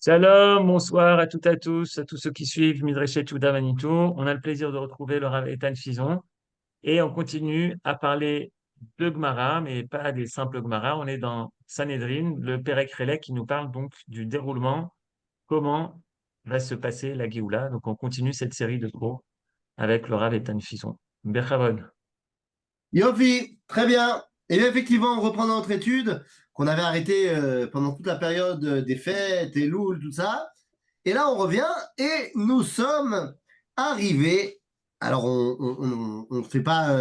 Shalom, bonsoir à tous ceux qui suivent Midrashet Yehuda Manitou. On a le plaisir de retrouver le Rav Eitan Fizon et on continue à parler de Gemara, mais pas des simples Gemara. On est dans Sanhedrin, le Perek Relek qui nous parle donc du déroulement, comment va se passer la Géoula. Donc on continue cette série de cours avec le Rav Eitan Fizon. Bechavod. Yofi, très bien. Et bien, effectivement, on reprend notre étude qu'on avait arrêtée pendant toute la période des fêtes et Loul, tout ça. Et là, on revient et nous sommes arrivés. Alors, on ne fait pas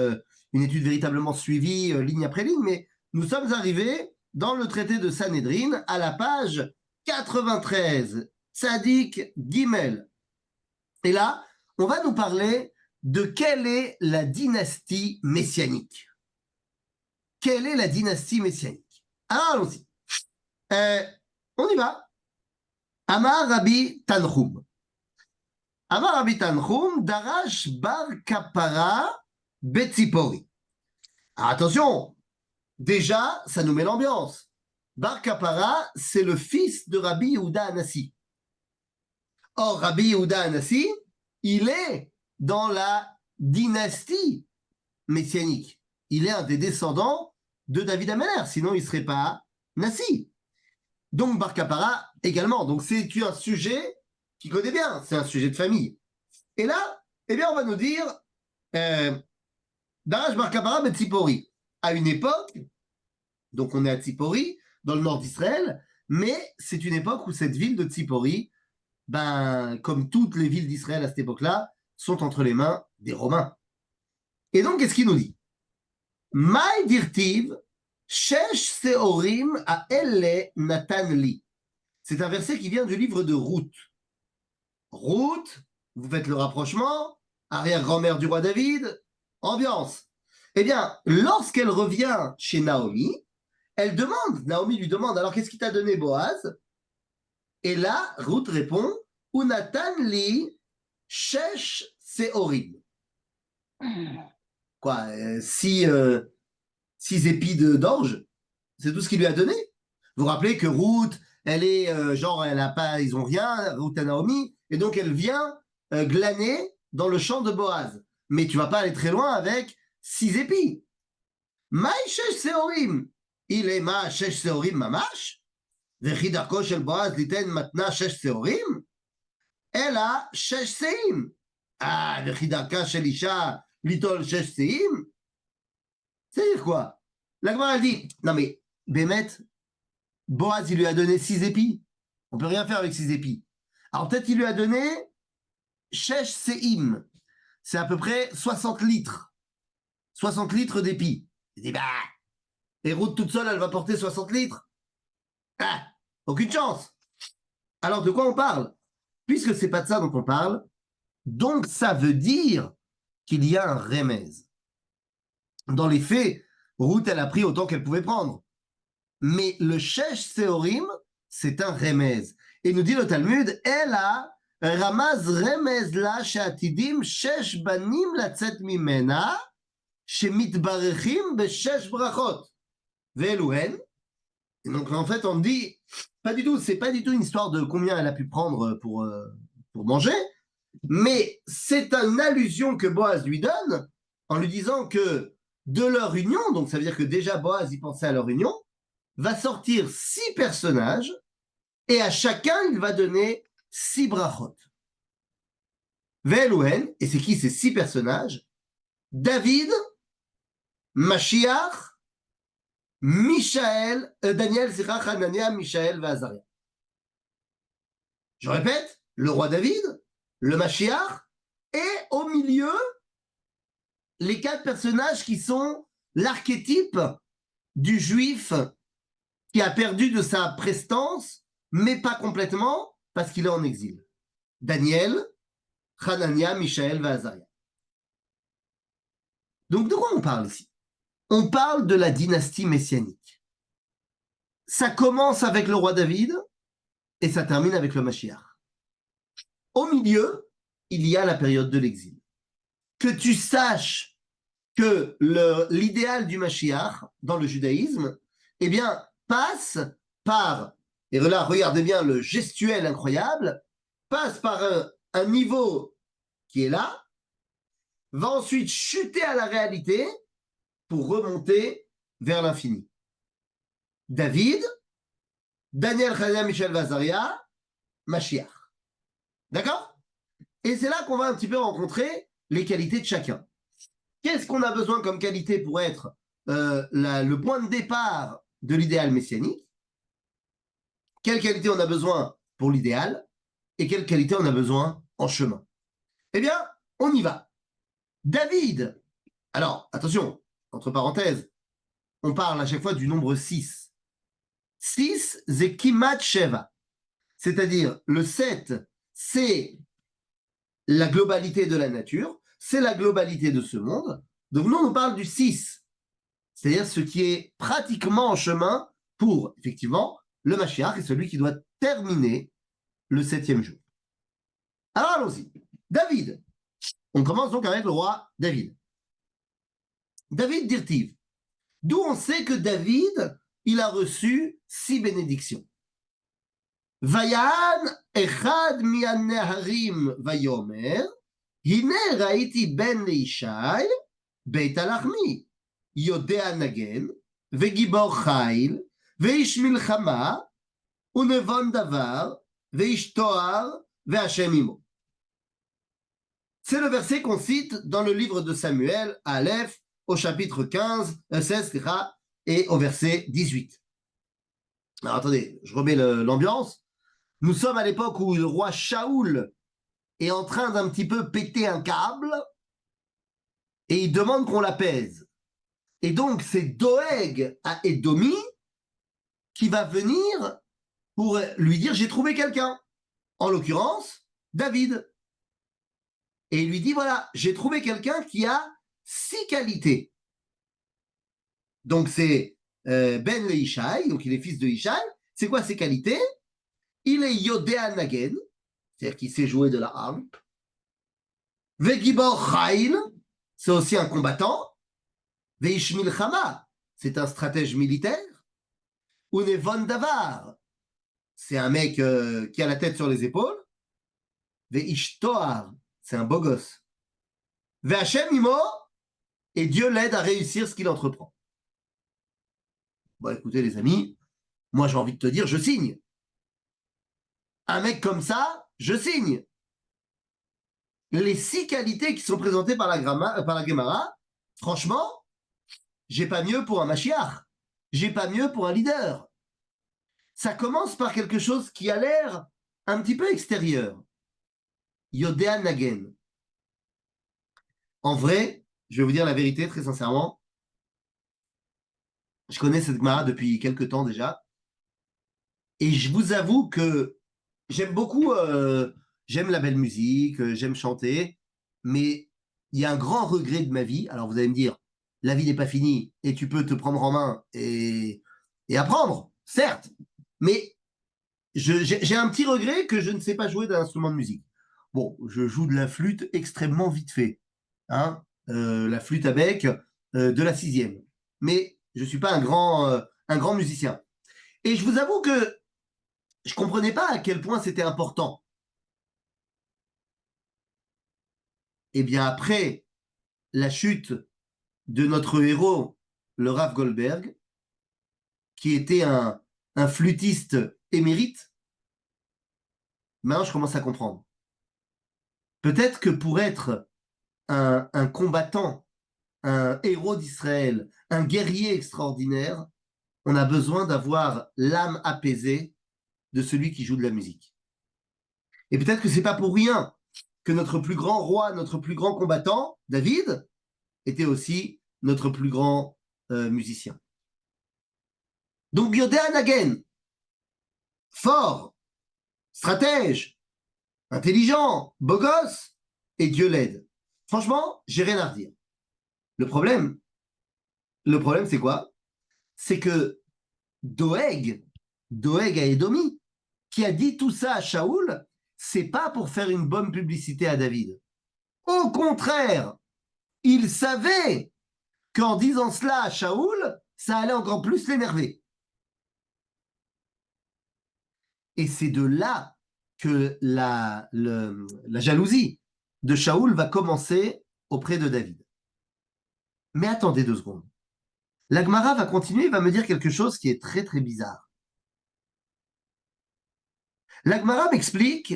une étude véritablement suivie ligne après ligne, mais nous sommes arrivés dans le traité de Sanhedrin à la page 93, Tzadik Gimel. Et là, on va nous parler de quelle est la dynastie messianique. Quelle est la dynastie messianique? Alors, allons-y. On y va. Amar Rabbi Tanchum. Amar Rabbi Tanchum, Darash Bar Kapara Betzipori. Alors, attention, déjà, ça nous met l'ambiance. Bar Kapara, c'est le fils de Rabbi Yehuda Anassi. Or, Rabbi Yehuda Anassi, il est dans la dynastie messianique. Il est un des descendants de David Ameller, sinon il ne serait pas Nassi. Donc Bar Kapara également. Donc c'est un sujet qu'il connaît bien, c'est un sujet de famille. Et là, eh bien, on va nous dire Darash Bar Kapara bet Tzipori. À une époque, donc on est à Tzipori, dans le nord d'Israël, mais c'est une époque où cette ville de Tzipori, comme toutes les villes d'Israël à cette époque-là, sont entre les mains des Romains. Et donc, qu'est-ce qu'il nous dit? Maï dirtiv, shesh seorim a elle natan li. C'est un verset qui vient du livre de Ruth. Ruth, vous faites le rapprochement, arrière-grand-mère du roi David, ambiance. Eh bien, lorsqu'elle revient chez Naomi, Naomi lui demande, alors qu'est-ce qui t'a donné Boaz? Et là, Ruth répond, Unatan li shesh seorim. Quoi, six épis d'orge, c'est tout ce qu'il lui a donné. Vous vous rappelez que Ruth, elle est elle a pas, ils ont rien, Ruth et Naomi, et donc elle vient glaner dans le champ de Boaz. Mais tu vas pas aller très loin avec 6 épis. Maï shesh seorim, il est ma shesh seorim mamash, וכי דרכו של בועז ליתן מתנה 6 שעורים, אלא 6 שאים. וכי דרכה של אישה ליטול 6 שאים? C'est-à-dire quoi? La Gemara dit, non mais, Bémet, Boaz, il lui a donné 6 épis. On peut rien faire avec 6 épis. Alors peut-être il lui a donné Shesh Seim. C'est à peu près 60 litres. 60 litres d'épis. Il dit, et Ruth toute seule, elle va porter 60 litres. Aucune chance. Alors de quoi on parle? Puisque c'est pas de ça dont on parle, donc ça veut dire qu'il y a un remez. Dans les faits, Ruth, elle a pris autant qu'elle pouvait prendre. Mais le Shesh Seorim, c'est un remez. Et nous dit le Talmud, elle a ramaz remez la she'atidim shesh banim latzet mimena shemitbarechim beshesh brachot. Ve'eluhen. Et donc en fait, on dit, pas du tout, c'est pas du tout une histoire de combien elle a pu prendre pour manger, mais c'est une allusion que Boaz lui donne en lui disant que de leur union, donc ça veut dire que déjà Boaz y pensait à leur union, va sortir 6 personnages et à chacun il va donner 6 brachot. Ve'eluhen, et c'est qui ces 6 personnages? David, Mashiach, Daniel, Hanania, Mishaël, Vazaria. Je répète, le roi David, le Mashiach, et au milieu, les 4 personnages qui sont l'archétype du juif qui a perdu de sa prestance, mais pas complètement, parce qu'il est en exil. Daniel, Hanania, Mishaël, Vazaria. Donc de quoi on parle ici? On parle de la dynastie messianique. Ça commence avec le roi David et ça termine avec le Mashiach. Au milieu, il y a la période de l'exil. Que tu saches que l'idéal du Mashiach dans le judaïsme, eh bien, passe par et là, regardez bien le gestuel incroyable, passe par un niveau qui est là, va ensuite chuter à la réalité pour remonter vers l'infini. David, Daniel Chazia Michel Vazaria, Mashiach. D'accord? Et c'est là qu'on va un petit peu rencontrer les qualités de chacun. Qu'est-ce qu'on a besoin comme qualité pour être le point de départ de l'idéal messianique? Quelle qualité on a besoin pour l'idéal? Et quelle qualité on a besoin en chemin? Eh bien, on y va. David, alors attention, entre parenthèses, on parle à chaque fois du nombre 6. 6, c'est Kimat Sheva. C'est-à-dire, le 7, c'est la globalité de la nature, c'est la globalité de ce monde. Donc nous, on parle du 6, c'est-à-dire ce qui est pratiquement en chemin pour, effectivement, le Mashiach et celui qui doit terminer le 7e jour. Alors allons-y. David. On commence donc avec le roi David. David d'Irtiv. D'où on sait que David, il a reçu 6 bénédictions. Vayan echad mian neharim vayomer, hine raiti ben leishai, beit alachmi, יודע נגן, וגיבור חיל, ואיש מלחמה, ונבון דבר, ואיש תואר, והשם עמו. C'est le verset qu'on cite dans le livre de Samuel, à Aleph, au chapitre 16, et au verset 18. Alors attendez, je remets l'ambiance. Nous sommes à l'époque où le roi Shaoul est en train d'un petit peu péter un câble, et il demande qu'on l'apaise. Et donc, c'est Doeg à Edomi qui va venir pour lui dire « j'ai trouvé quelqu'un », en l'occurrence, David. Et il lui dit « voilà, j'ai trouvé quelqu'un qui a 6 qualités ». Donc, c'est Ben le Ishai, donc il est fils de Ishai. C'est quoi ses qualités? Il est Yodea Nagen, c'est-à-dire qu'il sait jouer de la harpe. Vegibor Chail, c'est aussi un combattant. Veish Milchama, c'est un stratège militaire. Unevon Davar, c'est un mec qui a la tête sur les épaules. Veish Toar, c'est un beau gosse. Ve'Hashem Imo, et Dieu l'aide à réussir ce qu'il entreprend. Bon, écoutez les amis, moi j'ai envie de te dire, je signe. Un mec comme ça, je signe. Les 6 qualités qui sont présentées par la Gemara, franchement, j'ai pas mieux pour un Mashiach. J'ai pas mieux pour un leader. Ça commence par quelque chose qui a l'air un petit peu extérieur. Yodea Nagen. En vrai, je vais vous dire la vérité très sincèrement. Je connais cette Gemara depuis quelques temps déjà. Et je vous avoue que j'aime beaucoup, j'aime la belle musique, j'aime chanter, mais il y a un grand regret de ma vie. Alors vous allez me dire, la vie n'est pas finie et tu peux te prendre en main et apprendre, certes, mais j'ai un petit regret que je ne sais pas jouer d'un instrument de musique. Bon, je joue de la flûte extrêmement vite fait, hein, la flûte à bec de la 6e, mais je ne suis pas un grand musicien. Et je vous avoue que je ne comprenais pas à quel point c'était important. Eh bien, après la chute de notre héros, le Rav Goldberg, qui était un flûtiste émérite, maintenant je commence à comprendre. Peut-être que pour être un combattant, un héros d'Israël, un guerrier extraordinaire, on a besoin d'avoir l'âme apaisée de celui qui joue de la musique. Et peut-être que c'est pas pour rien que notre plus grand roi, notre plus grand combattant, David, était aussi notre plus grand musicien. Donc Yodea Nagen, fort, stratège, intelligent, beau gosse, et Dieu l'aide. Franchement, j'ai rien à redire. Le problème, c'est quoi? C'est que Doeg à Edomi, qui a dit tout ça à Shaoul, c'est pas pour faire une bonne publicité à David. Au contraire, il savait qu'en disant cela à Shaoul, ça allait encore plus l'énerver. Et c'est de là que la jalousie de Shaoul va commencer auprès de David. Mais attendez 2 secondes. La Gemara va continuer, va me dire quelque chose qui est très très bizarre. La Gemara m'explique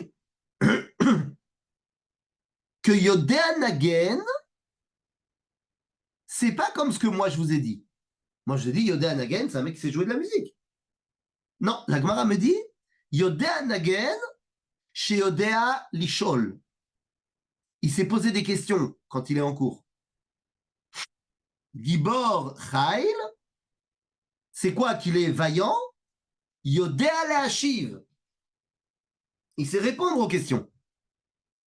que Yodéa Nagen, c'est pas comme ce que moi je vous ai dit. Moi je vous ai dit Yodéa Nagen, c'est un mec qui sait jouer de la musique. Non, la Gemara me dit Yodéa Nagen chez Yodéa Lishol. Il s'est posé des questions quand il est en cours. Gibor Chail, c'est quoi qu'il est vaillant? Yodéa Leashiv. Il sait répondre aux questions.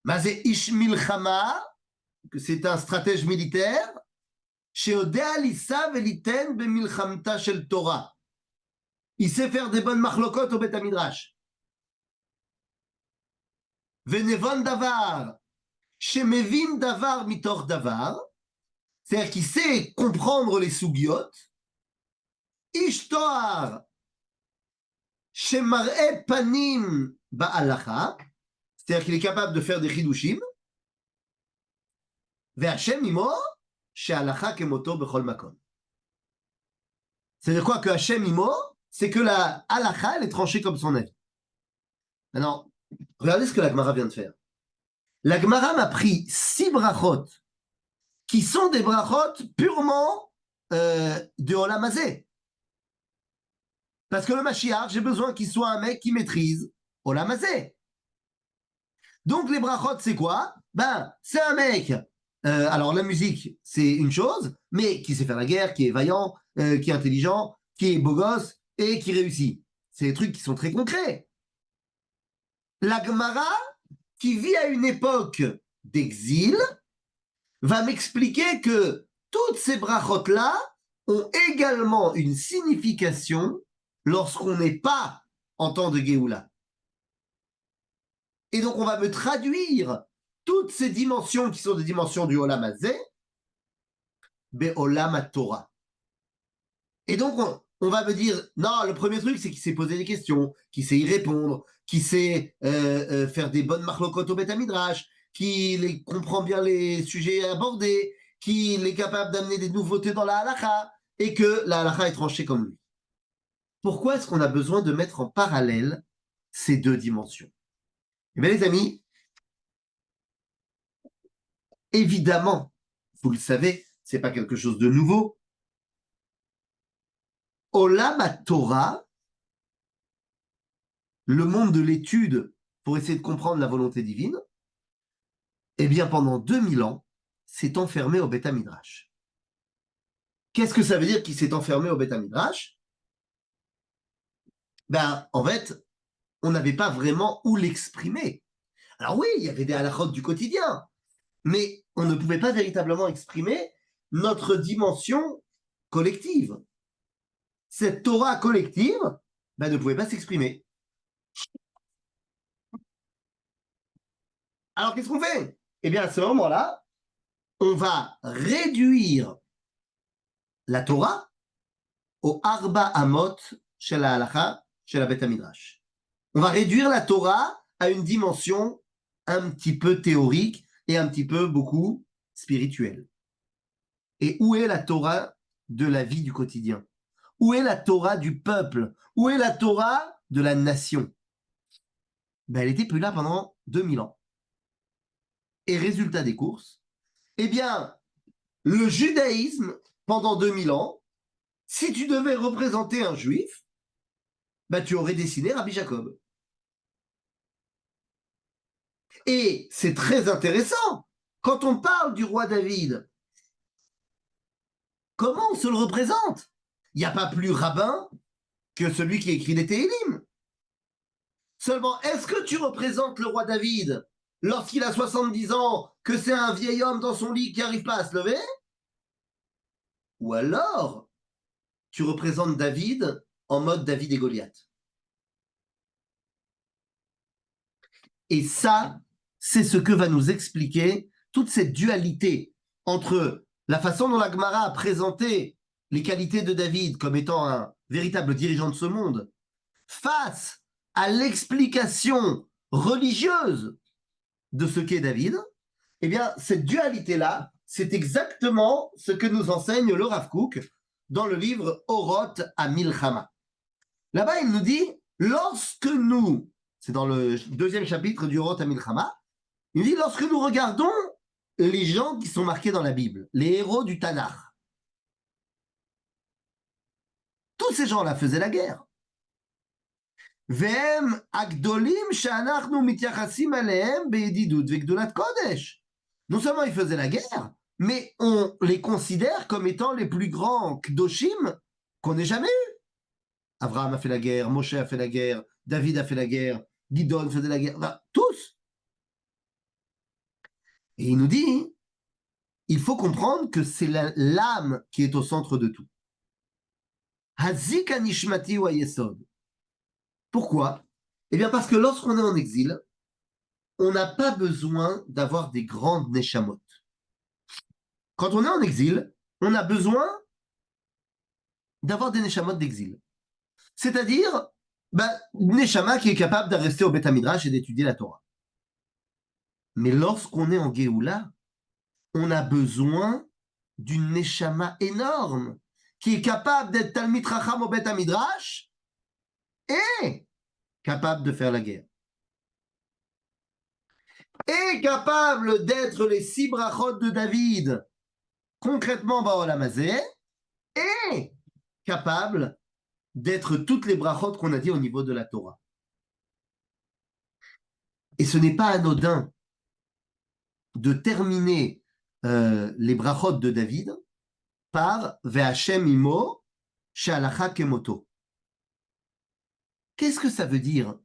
Mazé Ishmil Chama, que c'est un stratège militaire, chez Odea Lissa Veliten Bemilchamta Shel Torah. Il sait faire des bonnes machlokot au Beth Midrash. Venevon Davar, chez Mevin Davar Mitor Davar, c'est-à-dire qu'il sait comprendre les sugiot. Ishtoar, chez Mar'e Panim Ba'alacha, c'est-à-dire qu'il est capable de faire des chidushim. Ve'Hashem imo, chez Alacha kemoto bechol makom. C'est-à-dire quoi que Hachem imo, c'est que la Alacha, elle est tranchée comme son avis. Maintenant, regardez ce que la Gemara vient de faire. La Gemara m'a pris 6 brachot qui sont des brachot purement de Olam Hazé. Parce que le Mashiach, j'ai besoin qu'il soit un mec qui maîtrise Olam Hazé. Donc les brachot, c'est quoi? Ben, c'est un mec, alors la musique, c'est une chose, mais qui sait faire la guerre, qui est vaillant, qui est intelligent, qui est beau gosse et qui réussit. C'est des trucs qui sont très concrets. La Gemara, qui vit à une époque d'exil, va m'expliquer que toutes ces brachot-là ont également une signification lorsqu'on n'est pas en temps de Géoula. Et donc, on va me traduire toutes ces dimensions qui sont des dimensions du Olam Hazé, Be'olam HaTorah. Et donc, on va me dire, non, le premier truc, c'est qu'il sait poser des questions, qu'il sait y répondre, qu'il sait faire des bonnes machlokot au Beth Midrash, qu'il comprend bien les sujets abordés, qu'il est capable d'amener des nouveautés dans la halakha, et que la halakha est tranchée comme lui. Pourquoi est-ce qu'on a besoin de mettre en parallèle ces 2 dimensions? Eh bien, les amis, évidemment, vous le savez, c'est pas quelque chose de nouveau. Olam HaTorah, le monde de l'étude pour essayer de comprendre la volonté divine, eh bien, pendant 2000 ans, s'est enfermé au Beth Midrash. Qu'est-ce que ça veut dire qu'il s'est enfermé au Beth Midrash? Ben, en fait, on n'avait pas vraiment où l'exprimer. Alors oui, il y avait des halachot du quotidien, mais on ne pouvait pas véritablement exprimer notre dimension collective. Cette Torah collective ne pouvait pas s'exprimer. Alors qu'est-ce qu'on fait? Eh bien, à ce moment-là, on va réduire la Torah au Arba Amot chez la Halacha, chez la Beth Midrash. On va réduire la Torah à une dimension un petit peu théorique et un petit peu beaucoup spirituelle. Et où est la Torah de la vie du quotidien? Où est la Torah du peuple? Où est la Torah de la nation? Ben, elle n'était plus là pendant 2000 ans. Et résultat des courses, eh bien, le judaïsme, pendant 2000 ans, si tu devais représenter un juif, ben, tu aurais dessiné Rabbi Jacob. Et c'est très intéressant. Quand on parle du roi David, comment on se le représente? Il n'y a pas plus rabbin que celui qui écrit les Télim. Seulement, est-ce que tu représentes le roi David lorsqu'il a 70 ans, que c'est un vieil homme dans son lit qui n'arrive pas à se lever? Ou alors, tu représentes David en mode David et Goliath? Et ça, c'est ce que va nous expliquer toute cette dualité entre la façon dont la Gemara a présenté les qualités de David comme étant un véritable dirigeant de ce monde face à l'explication religieuse de ce qu'est David, eh bien, cette dualité-là, c'est exactement ce que nous enseigne le Rav Kook dans le livre Oroth à Milchama. Là-bas, il nous dit, lorsque nous, c'est dans le deuxième chapitre du Oroth à Milchama, il dit, lorsque nous regardons les gens qui sont marqués dans la Bible, les héros du Tanakh, tous ces gens-là faisaient la guerre. והם הגדולים שאנחנו מתייחסים אליהם בידידות וגדולת קודש. Non seulement ils faisaient la guerre, mais on les considère comme étant les plus grands kdoshim qu'on ait jamais eu. Abraham a fait la guerre, Moshe a fait la guerre, David a fait la guerre, Gidon faisait la guerre, enfin, tous. Et il nous dit, il faut comprendre que c'est l'âme qui est au centre de tout. Hazik anishmati wa yesod. Pourquoi? Eh bien parce que lorsqu'on est en exil, on n'a pas besoin d'avoir des grandes neshamot. Quand on est en exil, on a besoin d'avoir des neshamot d'exil. C'est-à-dire, neshama qui est capable de rester au Beth Midrash et d'étudier la Torah. Mais lorsqu'on est en Géoula, on a besoin d'une neshama énorme qui est capable d'être Talmid Chacham au Beth Midrash et capable de faire la guerre. Et capable d'être les 6 brachot de David concrètement Baolam Hazeh et capable d'être toutes les brachot qu'on a dit au niveau de la Torah. Et ce n'est pas anodin de terminer les brachot de David par Ve'Hashem imo she'alacha kemoto. Qu'est-ce que ça veut dire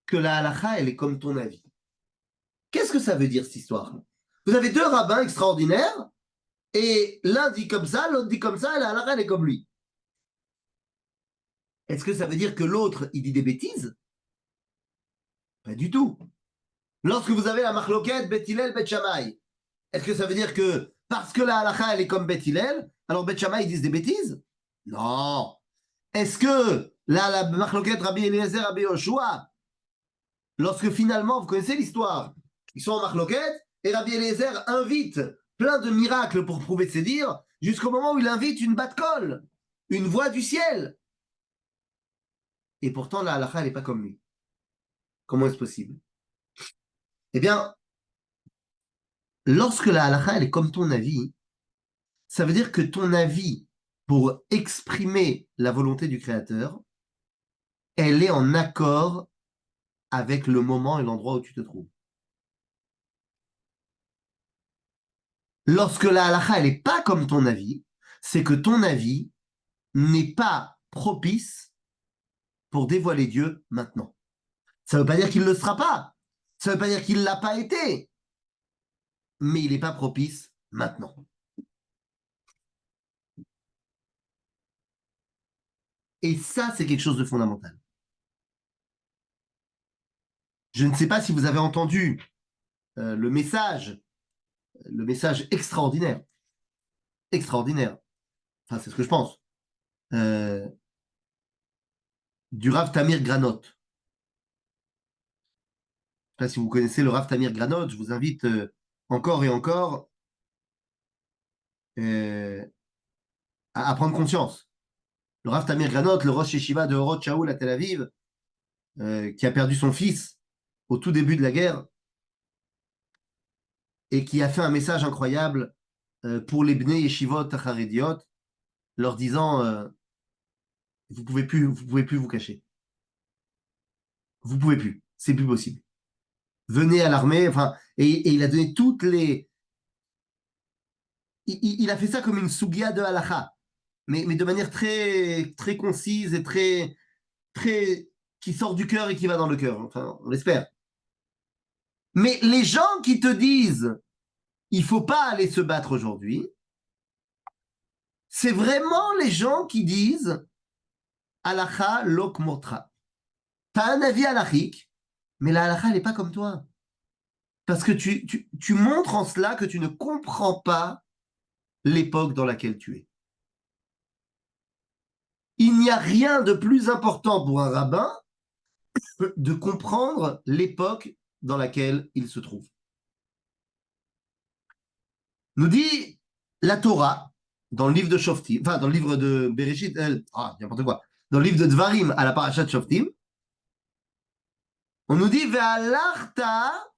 que la halacha, elle est comme ton avis? Qu'est-ce que ça veut dire cette histoire? Vous avez 2 rabbins extraordinaires et l'un dit comme ça, l'autre dit comme ça, et la halacha, elle est comme lui. Est-ce que ça veut dire que l'autre, il dit des bêtises? Pas du tout. Lorsque vous avez la marloquette Bet Hillel, Bet Shammai, est-ce que ça veut dire que parce que la halacha, elle est comme Bet Hillel, alors Bet Shammai, ils disent des bêtises? Non. Est-ce que la marloquette Rabbi Eliezer, Rabbi Yoshua, lorsque finalement, vous connaissez l'histoire, ils sont en marloquette, et Rabbi Eliezer invite plein de miracles pour prouver ses dires, jusqu'au moment où il invite une bat-colle, une voix du ciel. Et pourtant, la halacha, elle n'est pas comme lui. Comment est-ce possible? Eh bien, lorsque la halacha, elle est comme ton avis, ça veut dire que ton avis, pour exprimer la volonté du Créateur, elle est en accord avec le moment et l'endroit où tu te trouves. Lorsque la halacha, elle n'est pas comme ton avis, c'est que ton avis n'est pas propice pour dévoiler Dieu maintenant. Ça ne veut pas dire qu'il ne le sera pas. Ça ne veut pas dire qu'il ne l'a pas été. Mais il n'est pas propice maintenant. Et ça, c'est quelque chose de fondamental. Je ne sais pas si vous avez entendu le message extraordinaire. Extraordinaire. Enfin, c'est ce que je pense. Du Rav Tamir Granot. Je ne sais pas si vous connaissez le Rav Tamir Granot, je vous invite encore et encore à prendre conscience. Le Rav Tamir Granot, le Rosh Yeshiva de Orot Shaul à Tel Aviv, qui a perdu son fils au tout début de la guerre et qui a fait un message incroyable pour les Bnei Yeshivot Harediot, leur disant vous pouvez plus vous cacher. Vous pouvez plus, c'est plus possible. Venez à l'armée, enfin, et il a donné toutes les. Il a fait ça comme une sougia de halacha, mais de manière très, très concise et très, très qui sort du cœur et qui va dans le cœur. Enfin, on l'espère. Mais les gens qui te disent il faut pas aller se battre aujourd'hui, c'est vraiment les gens qui disent halacha lok motra. T'as un avis halachique, mais la halacha, elle n'est pas comme toi. Parce que tu montres en cela que tu ne comprends pas l'époque dans laquelle tu es. Il n'y a rien de plus important pour un rabbin de comprendre l'époque dans laquelle il se trouve. Nous dit la Torah, dans le livre de Shoftim, enfin dans le livre de Bereshit, n'importe quoi, dans le livre de Dvarim à la parashat Shoftim, on nous dit Ve'alarta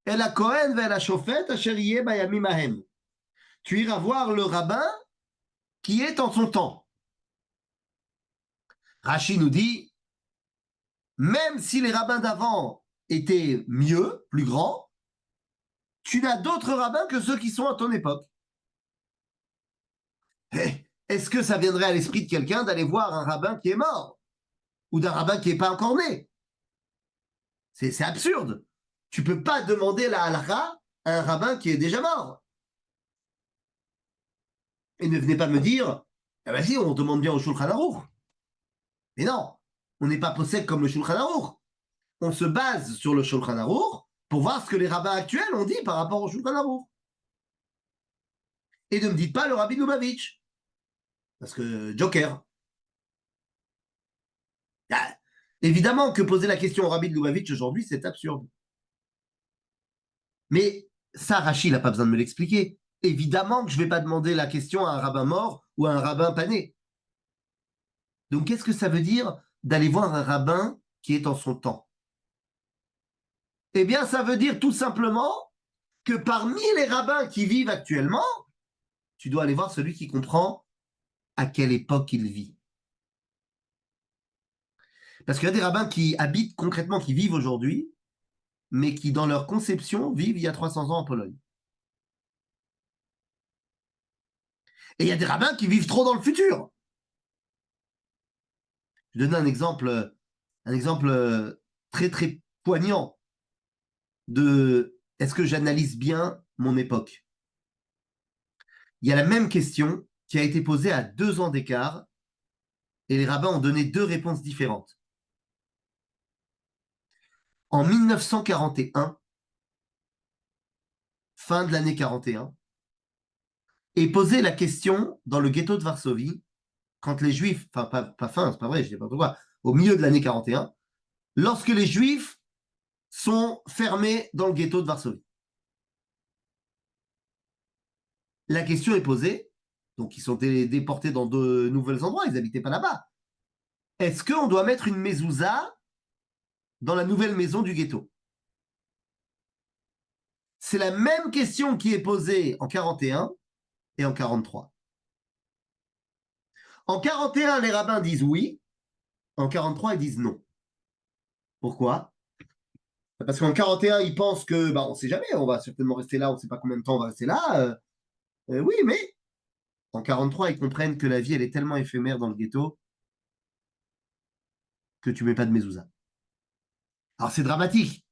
el ha-Kohen ve'el ha-Shofet asher yeh bayamim hahem. Tu iras voir le rabbin qui est en son temps. Rashi nous dit, même si les rabbins d'avant étaient mieux, plus grands, tu n'as d'autres rabbins que ceux qui sont à ton époque. Est-ce que ça viendrait à l'esprit de quelqu'un d'aller voir un rabbin qui est mort ou d'un rabbin qui n'est pas encore né? C'est absurde. Tu ne peux pas demander la halakha à un rabbin qui est déjà mort. Et ne venez pas me dire, ah ben si, on demande bien au Shulchan Aruch. Mais non, on n'est pas possède comme le Shulchan Aruch. On se base sur le Shulchan Aruch pour voir ce que les rabbins actuels ont dit par rapport au Shulchan Aruch. Et ne me dites pas le Rabbi Lubavitch. Parce que Joker. Ah, évidemment que poser la question au Rabbi Lubavitch aujourd'hui, c'est absurde. Mais ça, Rachid n'a pas besoin de me l'expliquer. Évidemment que je ne vais pas demander la question à un rabbin mort ou à un rabbin pané. Donc, qu'est-ce que ça veut dire d'aller voir un rabbin qui est en son temps? Eh bien, ça veut dire tout simplement que parmi les rabbins qui vivent actuellement, tu dois aller voir celui qui comprend à quelle époque il vit. Parce qu'il y a des rabbins qui habitent concrètement, qui vivent aujourd'hui, mais qui, dans leur conception, vivent il y a 300 ans en Pologne. Et il y a des rabbins qui vivent trop dans le futur. Je vais donner un exemple très, très poignant de est-ce que j'analyse bien mon époque? Il y a la même question qui a été posée à 2 ans d'écart et les rabbins ont donné 2 réponses différentes. En 1941, fin de l'année 41, est posée la question dans le ghetto de Varsovie, quand les Juifs, enfin pas fin, c'est pas vrai, je dis pas pourquoi, au milieu de l'année 41, lorsque les Juifs sont fermés dans le ghetto de Varsovie. La question est posée, donc ils sont déportés dans de nouveaux endroits, ils n'habitaient pas là-bas. Est-ce qu'on doit mettre une mezouza dans la nouvelle maison du ghetto? C'est la même question qui est posée en 41 et en 43. En 41, les rabbins disent oui, en 43, ils disent non. Pourquoi? Parce qu'en 41, ils pensent que, on ne sait jamais, on va certainement rester là, on ne sait pas combien de temps on va rester là. Oui, mais en 43, ils comprennent que la vie, elle est tellement éphémère dans le ghetto que tu ne mets pas de mezouza. Alors, c'est dramatique,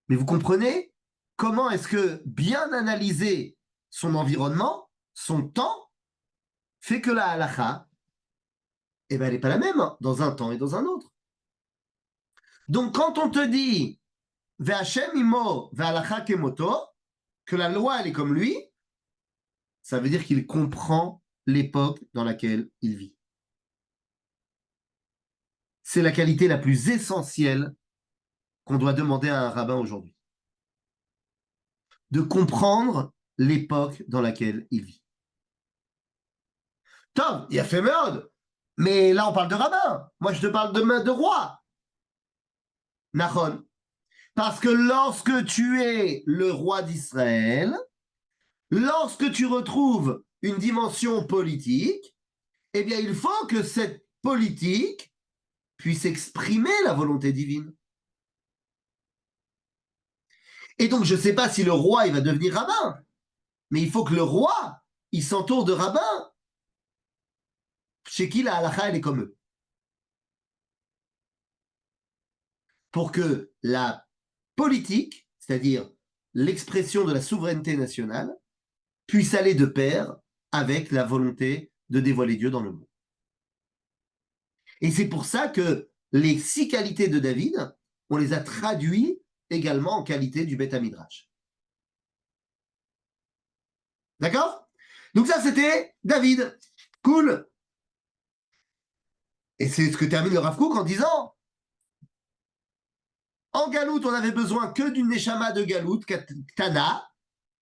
mais vous comprenez comment est-ce que bien analyser son environnement, son temps, fait que la halakha, elle n'est pas la même dans un temps et dans un autre. Donc, quand on te dit Ve'Hashem imo ve'halakha kemoto, que la loi, elle est comme lui, ça veut dire qu'il comprend l'époque dans laquelle il vit. C'est la qualité la plus essentielle qu'on doit demander à un rabbin aujourd'hui. De comprendre l'époque dans laquelle il vit. Tom, il a fait merde, mais là on parle de rabbin. Moi je te parle de roi. Nachon. Parce que lorsque tu es le roi d'Israël, lorsque tu retrouves une dimension politique, eh bien il faut que cette politique puisse exprimer la volonté divine. Et donc, je ne sais pas si le roi, il va devenir rabbin, mais il faut que le roi, il s'entoure de rabbins chez qui la halakha, elle est comme eux. Pour que la politique, c'est-à-dire l'expression de la souveraineté nationale, puisse aller de pair avec la volonté de dévoiler Dieu dans le monde. Et c'est pour ça que les 6 qualités de David, on les a traduites également en qualité du Beth Midrash. D'accord? Donc ça, c'était David. Cool. Et c'est ce que termine le Rav Kook en disant En Galout, on avait besoin que d'une Neshama de Galout, Ktana,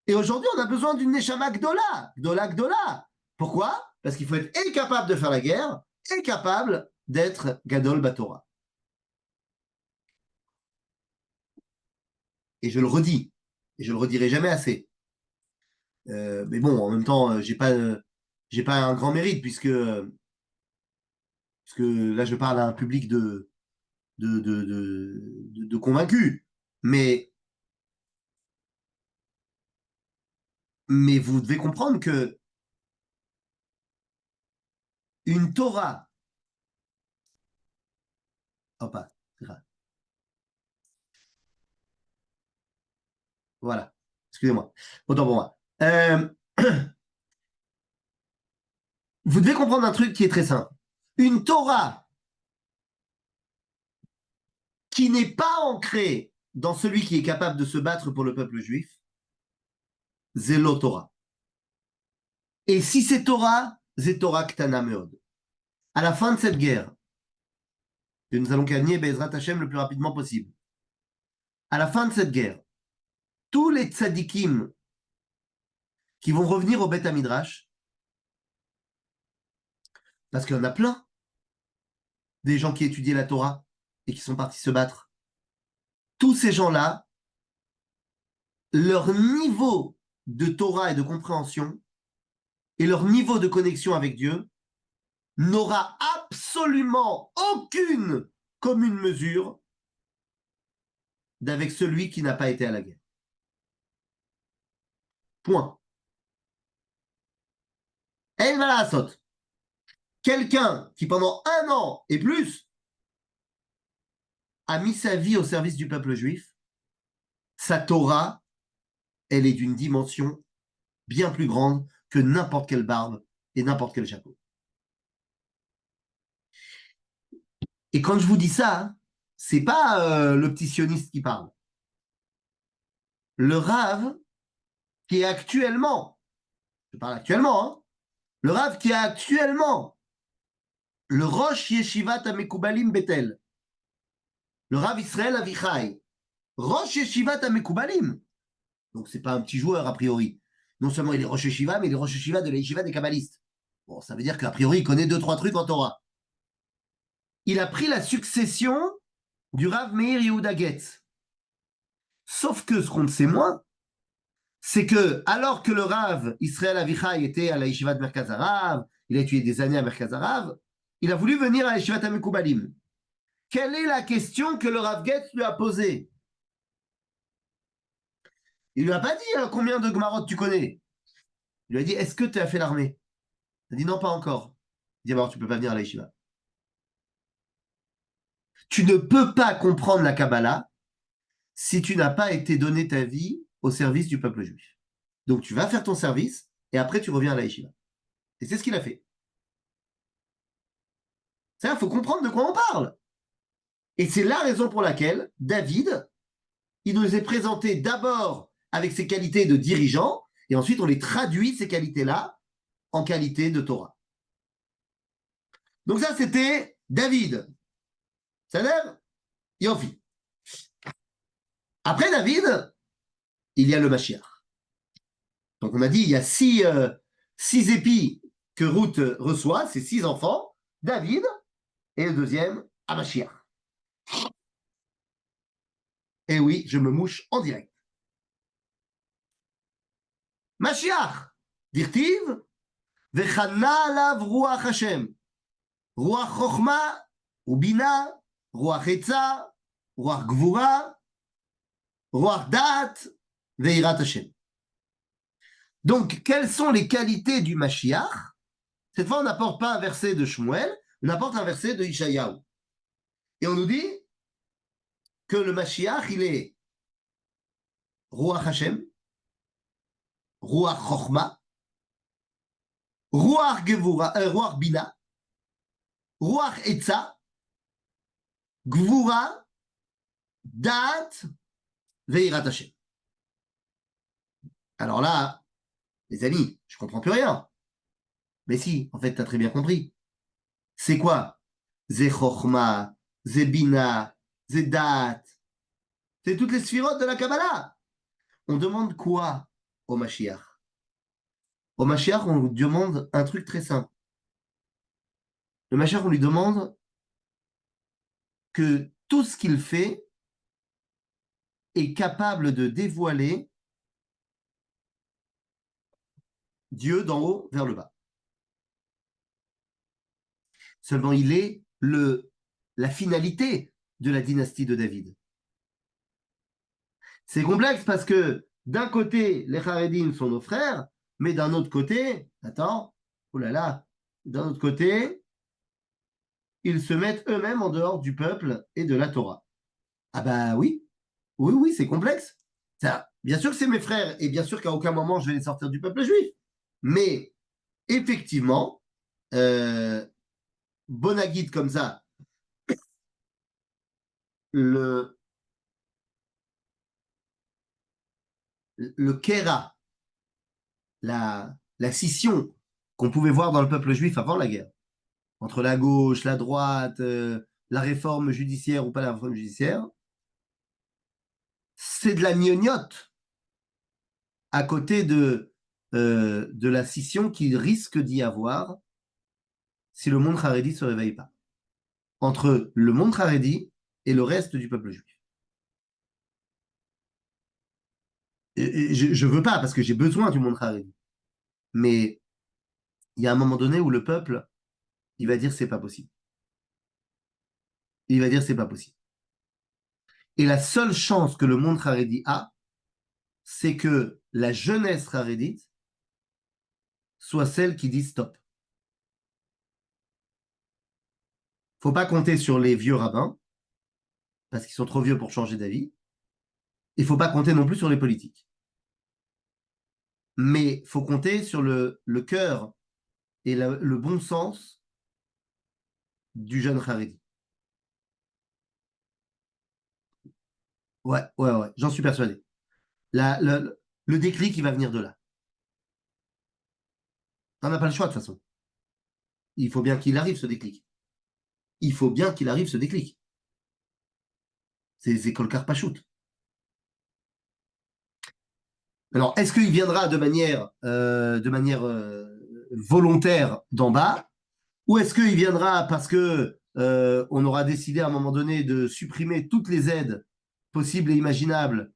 et aujourd'hui, on a besoin d'une Neshama Gdola, Gdola, Gdola. Pourquoi? Parce qu'il faut être et capable de faire la guerre, et capable d'être Gadol Batora. Et je le redis, et je le redirai jamais assez. Mais bon, en même temps, j'ai pas un grand mérite, puisque là, je parle à un public de convaincus. Mais vous devez comprendre que une Torah, hop, voilà, excusez-moi, autant pour moi. Vous devez comprendre un truc qui est très simple. Une Torah qui n'est pas ancrée dans celui qui est capable de se battre pour le peuple juif, Zélo Torah. Et si c'est Torah, c'est Torah Ktana Meod. À la fin de cette guerre, que nous allons gagner Bezrat Hashem le plus rapidement possible, à la fin de cette guerre, tous les tzadikim qui vont revenir au Beth Midrash, parce qu'il y en a plein, des gens qui étudiaient la Torah et qui sont partis se battre. Tous ces gens-là, leur niveau de Torah et de compréhension et leur niveau de connexion avec Dieu n'aura absolument aucune commune mesure d'avec celui qui n'a pas été à la guerre. Point. El Malasot. Quelqu'un qui pendant 1 an et plus a mis sa vie au service du peuple juif, sa Torah, elle est d'une dimension bien plus grande que n'importe quelle barbe et n'importe quel chapeau. Et quand je vous dis ça, c'est pas le petit sioniste qui parle. Le Rav qui est actuellement, je parle actuellement, hein, le Rav qui est actuellement le Rosh Yeshivat HaMekubalim Bethel, le Rav Israël Avichai, Rosh Yeshivat HaMekubalim. Donc c'est pas un petit joueur a priori. Non seulement il est Rosh Yeshiva, mais il est Rosh Yeshiva de la Yeshiva des Kabbalistes. Bon, ça veut dire qu'a priori il connaît 2-3 trucs en Torah. Il a pris la succession du Rav Meir Yehuda Getz. Sauf que ce qu'on ne sait moins, c'est que, alors que le Rav Israël Avichai était à la Yeshiva de Merkaz Harav, il a étudié des années à Merkaz Harav, il a voulu venir à la Yeshiva HaMekubalim. Quelle est la question que le Rav Getz lui a posée? Il lui a pas dit combien de Gmarot tu connais. Il lui a dit, est-ce que tu as fait l'armée? Il a dit non, pas encore. Il dit, alors tu peux pas venir à la Yeshiva. Tu ne peux pas comprendre la Kabbalah si tu n'as pas été donné ta vie au service du peuple juif. Donc tu vas faire ton service et après tu reviens à la Yeshiva. Et c'est ce qu'il a fait. C'est-à-dire, il faut comprendre de quoi on parle. Et c'est la raison pour laquelle David, il nous est présenté d'abord avec ses qualités de dirigeant, et ensuite on les traduit, ces qualités-là, en qualité de Torah. Donc ça, c'était David. Ça lève? Yofi. Après David, il y a le Mashiach. Donc on a dit, il y a 6 épis que Ruth reçoit, c'est 6 enfants, David, et le deuxième, Mashiach. Et oui, je me mouche en direct. Mashiach, dirtiv, vechana alav ruach Hashem, ruach chochma, ubina, ruach etza, ruach gvura, ruach da'at, veirat Hashem. Donc, quelles sont les qualités du Mashiach? Cette fois, on n'apporte pas un verset de Shmuel, on apporte un verset de Ishayahu. Et on nous dit que le Mashiach, il est Ruach Hashem, Ruach Chochma, Ruach Gevura, Ruach Bina, Ruach Etza, Gvura, Da'at, Veirat Hashem. Alors là, les amis, je comprends plus rien. Mais si, en fait, tu as très bien compris. C'est quoi? Ze Chochma, Ze Bina, Ze Da'at. C'est toutes les sphirotes de la Kabbalah. On demande quoi au Mashiach? Au Mashiach, on lui demande un truc très simple. Le Mashiach, on lui demande que tout ce qu'il fait est capable de dévoiler Dieu d'en haut vers le bas. Seulement, il est la finalité de la dynastie de David. C'est complexe parce que d'un côté, les Haredim sont nos frères, mais d'un autre côté, attends, oh là là, d'un autre côté, ils se mettent eux-mêmes en dehors du peuple et de la Torah. Ah bah oui, oui, oui, c'est complexe. Ça, bien sûr que c'est mes frères, et bien sûr qu'à aucun moment je vais les sortir du peuple juif. Mais effectivement, Bonagide comme ça, le, le Kera, la scission qu'on pouvait voir dans le peuple juif avant la guerre, entre la gauche, la droite, la réforme judiciaire ou pas la réforme judiciaire, c'est de la gnognotte à côté de la scission qui risque d'y avoir si le monde Haredi ne se réveille pas. Entre le monde Haredi et le reste du peuple juif. Et je veux pas, parce que j'ai besoin du monde Haredi. Mais il y a un moment donné où le peuple, il va dire c'est pas possible. Il va dire c'est pas possible. Et la seule chance que le monde Haredi a, c'est que la jeunesse Haredite soit celle qui dit stop. Faut pas compter sur les vieux rabbins, parce qu'ils sont trop vieux pour changer d'avis. Il faut pas compter non plus sur les politiques. Mais faut compter sur le cœur et le bon sens du jeune Haredi. Ouais, ouais, ouais, j'en suis persuadé. Le déclic, il va venir de là. On n'a pas le choix de toute façon. Il faut bien qu'il arrive ce déclic. Il faut bien qu'il arrive ce déclic. C'est Kolkar Pachout. Alors, est-ce qu'il viendra de manière volontaire d'en bas, ou est-ce qu'il viendra parce que on aura décidé à un moment donné de supprimer toutes les aides possibles et imaginables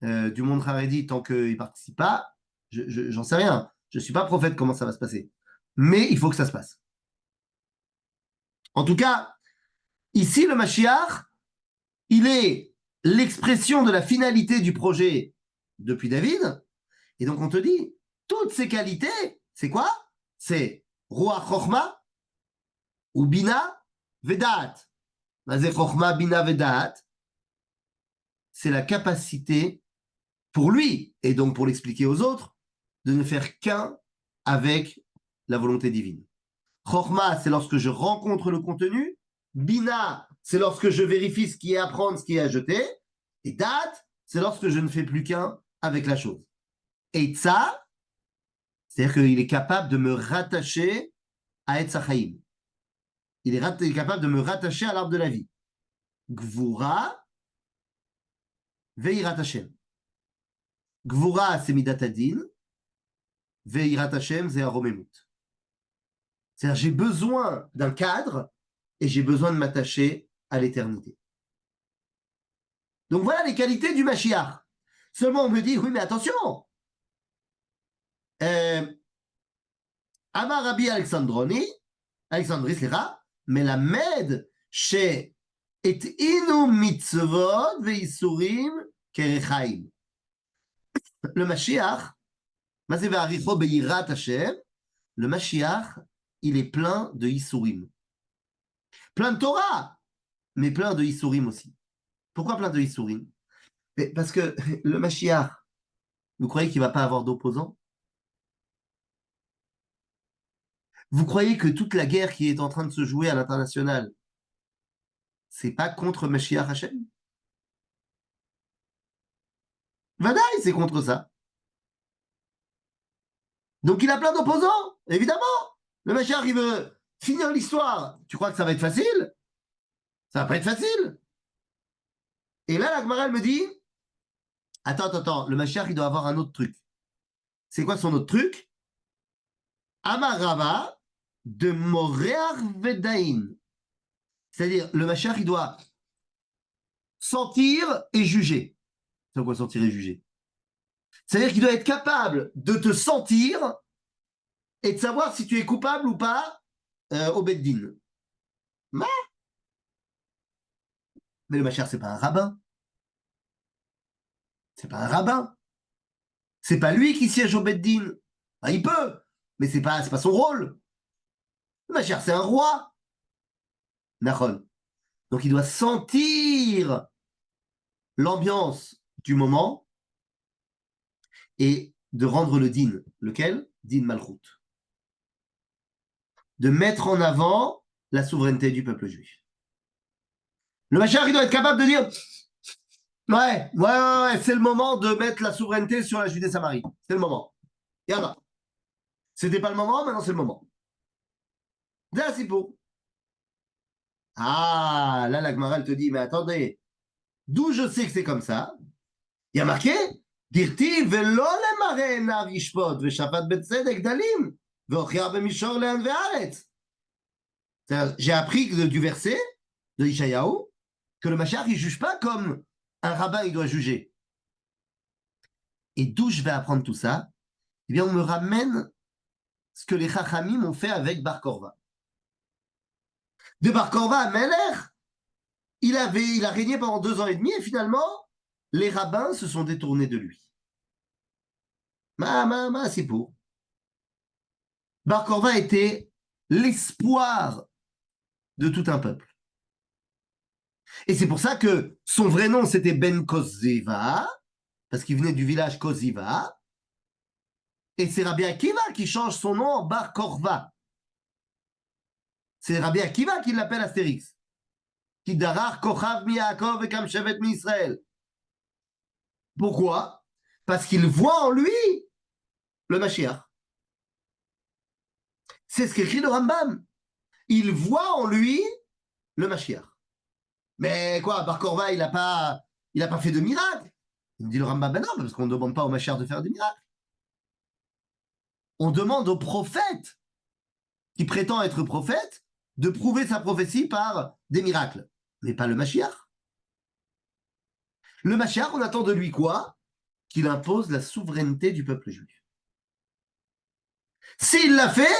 du monde Haredi tant qu'il ne participe pas? J'en sais rien. Je ne suis pas prophète comment ça va se passer. Mais il faut que ça se passe. En tout cas, ici, le Mashiach, il est l'expression de la finalité du projet depuis David. Et donc, on te dit, toutes ces qualités, c'est quoi? C'est Ruach Chochma ou Bina Vedat. Mazé Chochma, Bina Vedat, c'est la capacité pour lui, et donc pour l'expliquer aux autres, de ne faire qu'un avec la volonté divine. Chochma, c'est lorsque je rencontre le contenu. Bina, c'est lorsque je vérifie ce qui est à prendre, ce qui est à jeter. Et Dat, c'est lorsque je ne fais plus qu'un avec la chose. Et Tsa, c'est-à-dire qu'il est capable de me rattacher à Etzachaim. Il est capable de me rattacher à l'arbre de la vie. Gvura, Veirat Hashem. Gvura, c'est Midat Adin. Veirat Hashem, c'est Aromemut. C'est-à-dire j'ai besoin d'un cadre et j'ai besoin de m'attacher à l'éternité. Donc voilà les qualités du Mashiach. Seulement on me dit, oui mais attention, Amar Rabbi Alexandri, slicha, melamed she et inu mitzvot veisurim kerechaim. Le Mashiach, le Mashiach, il est plein de Isurim. Plein de Torah, mais plein de Isurim aussi. Pourquoi plein de Isurim? Parce que le Mashiach, vous croyez qu'il ne va pas avoir d'opposants? Vous croyez que toute la guerre qui est en train de se jouer à l'international, c'est pas contre Mashiach Hashem? Vadaï, c'est contre ça. Donc il a plein d'opposants, évidemment. Le Mashiach, il veut finir l'histoire. Tu crois que ça va être facile? Ça va pas être facile. Et là, la Gemara, elle me dit, attends, le Mashiach, il doit avoir un autre truc. C'est quoi son autre truc? Amar Rava de Moréar Vedaïn. C'est-à-dire, le Mashiach, il doit sentir et juger. C'est quoi sentir et juger? C'est-à-dire qu'il doit être capable de te sentir et de savoir si tu es coupable ou pas au Beddin. Mais le Mashiach, c'est pas un rabbin. C'est pas un rabbin. C'est pas lui qui siège au Beddin. Ah, il peut, mais c'est pas son rôle. Le Mashiach, c'est un roi. Nahon. Donc il doit sentir l'ambiance du moment et de rendre le din. Lequel? Din Malchut. De mettre en avant la souveraineté du peuple juif. Le Mashiach, il doit être capable de dire ouais, c'est le moment de mettre la souveraineté sur la Judée-Samarie. C'est le moment. Yalla. C'était pas le moment, maintenant c'est le moment. Là, c'est beau. Ah, là, la Gemara, elle te dit, mais attendez, d'où je sais que c'est comme ça? Il y a marqué Dirti velo lemare enav yishpot v'shapat betzedek dalim ve'ochia b'mishor le'an ve'aretz. J'ai appris du verset de Ishayahu que le Mashiach, il ne juge pas comme un rabbin, il doit juger. Et d'où je vais apprendre tout ça? Eh bien, on me ramène ce que les Chachamim ont fait avec Bar Korva. De Bar Korva à Melech, il a régné pendant 2 ans et demi et finalement, les rabbins se sont détournés de lui. C'est pour. Bar Korva était l'espoir de tout un peuple. Et c'est pour ça que son vrai nom, c'était Ben Koziva, parce qu'il venait du village Koziva. Et c'est Rabbi Akiva qui change son nom en Bar Korva. C'est Rabbi Akiva qui l'appelle Astérix. Qui darar kochav mi Yaakov et kam shevet mi Israël. Pourquoi? Parce qu'il voit en lui le Mashiach. C'est ce qu'écrit le Rambam. Il voit en lui le Mashiach. Mais quoi, Bar Korva, il n'a pas fait de miracle. Il me dit le Rambam, ben non, parce qu'on ne demande pas au Mashiach de faire des miracles. On demande au prophète qui prétend être prophète de prouver sa prophétie par des miracles, mais pas le Mashiach. Le Mashiach, on attend de lui quoi? Qu'il impose la souveraineté du peuple juif. S'il l'a fait,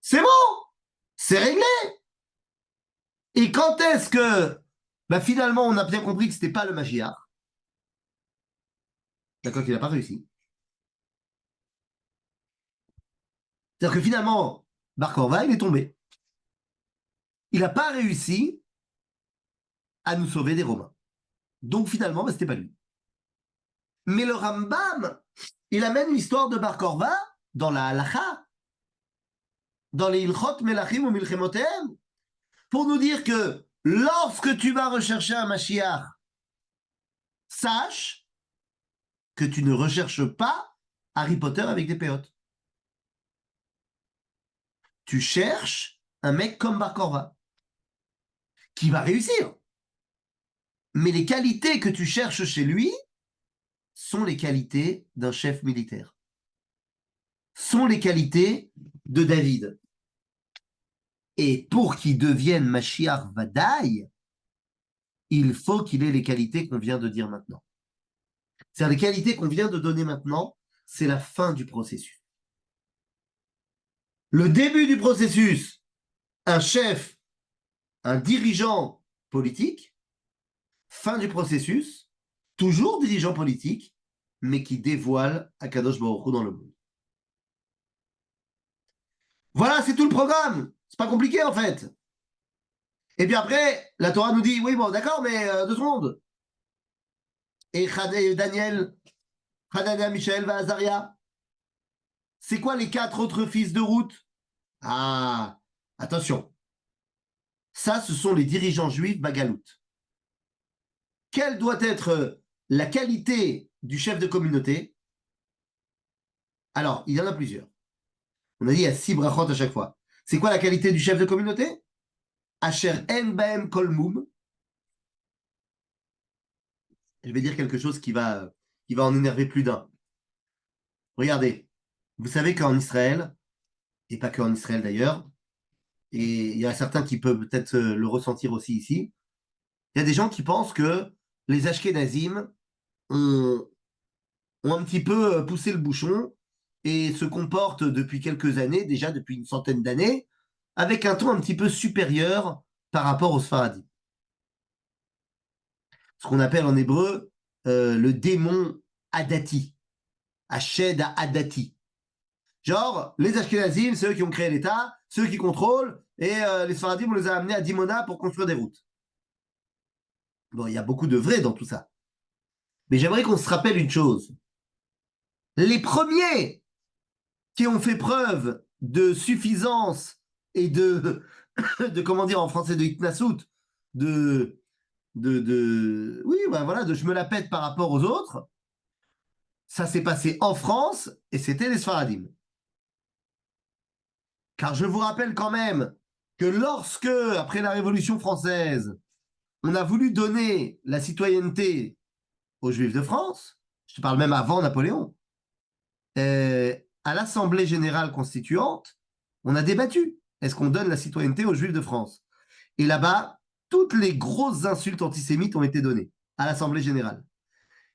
c'est bon, c'est réglé. Et quand est-ce que finalement on a bien compris que c'était pas le Mashiach? D'accord qu'il n'a pas réussi. C'est-à-dire que finalement, Bar Korva, il est tombé. Il n'a pas réussi à nous sauver des Romains. Donc finalement, c'était pas lui. Mais le Rambam, il amène l'histoire de Bar Korva dans la Halacha, dans les Ilchot Melachim ou Milchemotem, pour nous dire que lorsque tu vas rechercher un Mashiach, sache que tu ne recherches pas Harry Potter avec des péotes. Tu cherches un mec comme Bar Korva, qui va réussir. Mais les qualités que tu cherches chez lui sont les qualités d'un chef militaire. Sont les qualités de David. Et pour qu'il devienne Mashiach Vadaï, il faut qu'il ait les qualités qu'on vient de dire maintenant. C'est-à-dire les qualités qu'on vient de donner maintenant, c'est la fin du processus. Le début du processus, un chef, un dirigeant politique, fin du processus, toujours dirigeant politique, mais qui dévoile Akadosh Baruch Hu dans le monde. Voilà, c'est tout le programme. C'est pas compliqué en fait. Et puis après, la Torah nous dit, oui, bon, d'accord, mais 2 secondes. Et Daniel, Hanania, Michaël, Vazaria, c'est quoi les 4 autres fils de Ruth? Ah, attention. Ça, ce sont les dirigeants juifs Bagalout. Quelle doit être la qualité du chef de communauté? Alors, il y en a plusieurs. On a dit il y a 6 brachot à chaque fois. C'est quoi la qualité du chef de communauté? Asher en baem kol mum. je vais dire quelque chose qui va en énerver plus d'un. Regardez, vous savez qu'en Israël, et pas qu'en Israël d'ailleurs, et il y a certains qui peuvent peut-être le ressentir aussi ici, il y a des gens qui pensent que les Ashkénazim ont, ont un petit peu poussé le bouchon et se comportent depuis quelques années, déjà depuis une centaine d'années, avec un ton un petit peu supérieur par rapport aux Sfaradim. Ce qu'on appelle en hébreu le démon Hadati, Hashed Hadati. Genre, les Ashkenazim, c'est eux qui ont créé l'État, c'est eux qui contrôlent, et les Sfaradim, on les a amenés à Dimona pour construire des routes. Bon, il y a beaucoup de vrai dans tout ça. Mais j'aimerais qu'on se rappelle une chose. Les premiers qui ont fait preuve de suffisance et de comment dire en français, de hitnasout, oui, bah voilà, de je me la pète par rapport aux autres, ça s'est passé en France et c'était les Sfaradim. Car je vous rappelle quand même que lorsque, après la Révolution française, on a voulu donner la citoyenneté aux Juifs de France, je te parle même avant Napoléon, à l'Assemblée générale constituante, on a débattu. Est-ce qu'on donne la citoyenneté aux Juifs de France? Et là-bas, toutes les grosses insultes antisémites ont été données à l'Assemblée générale.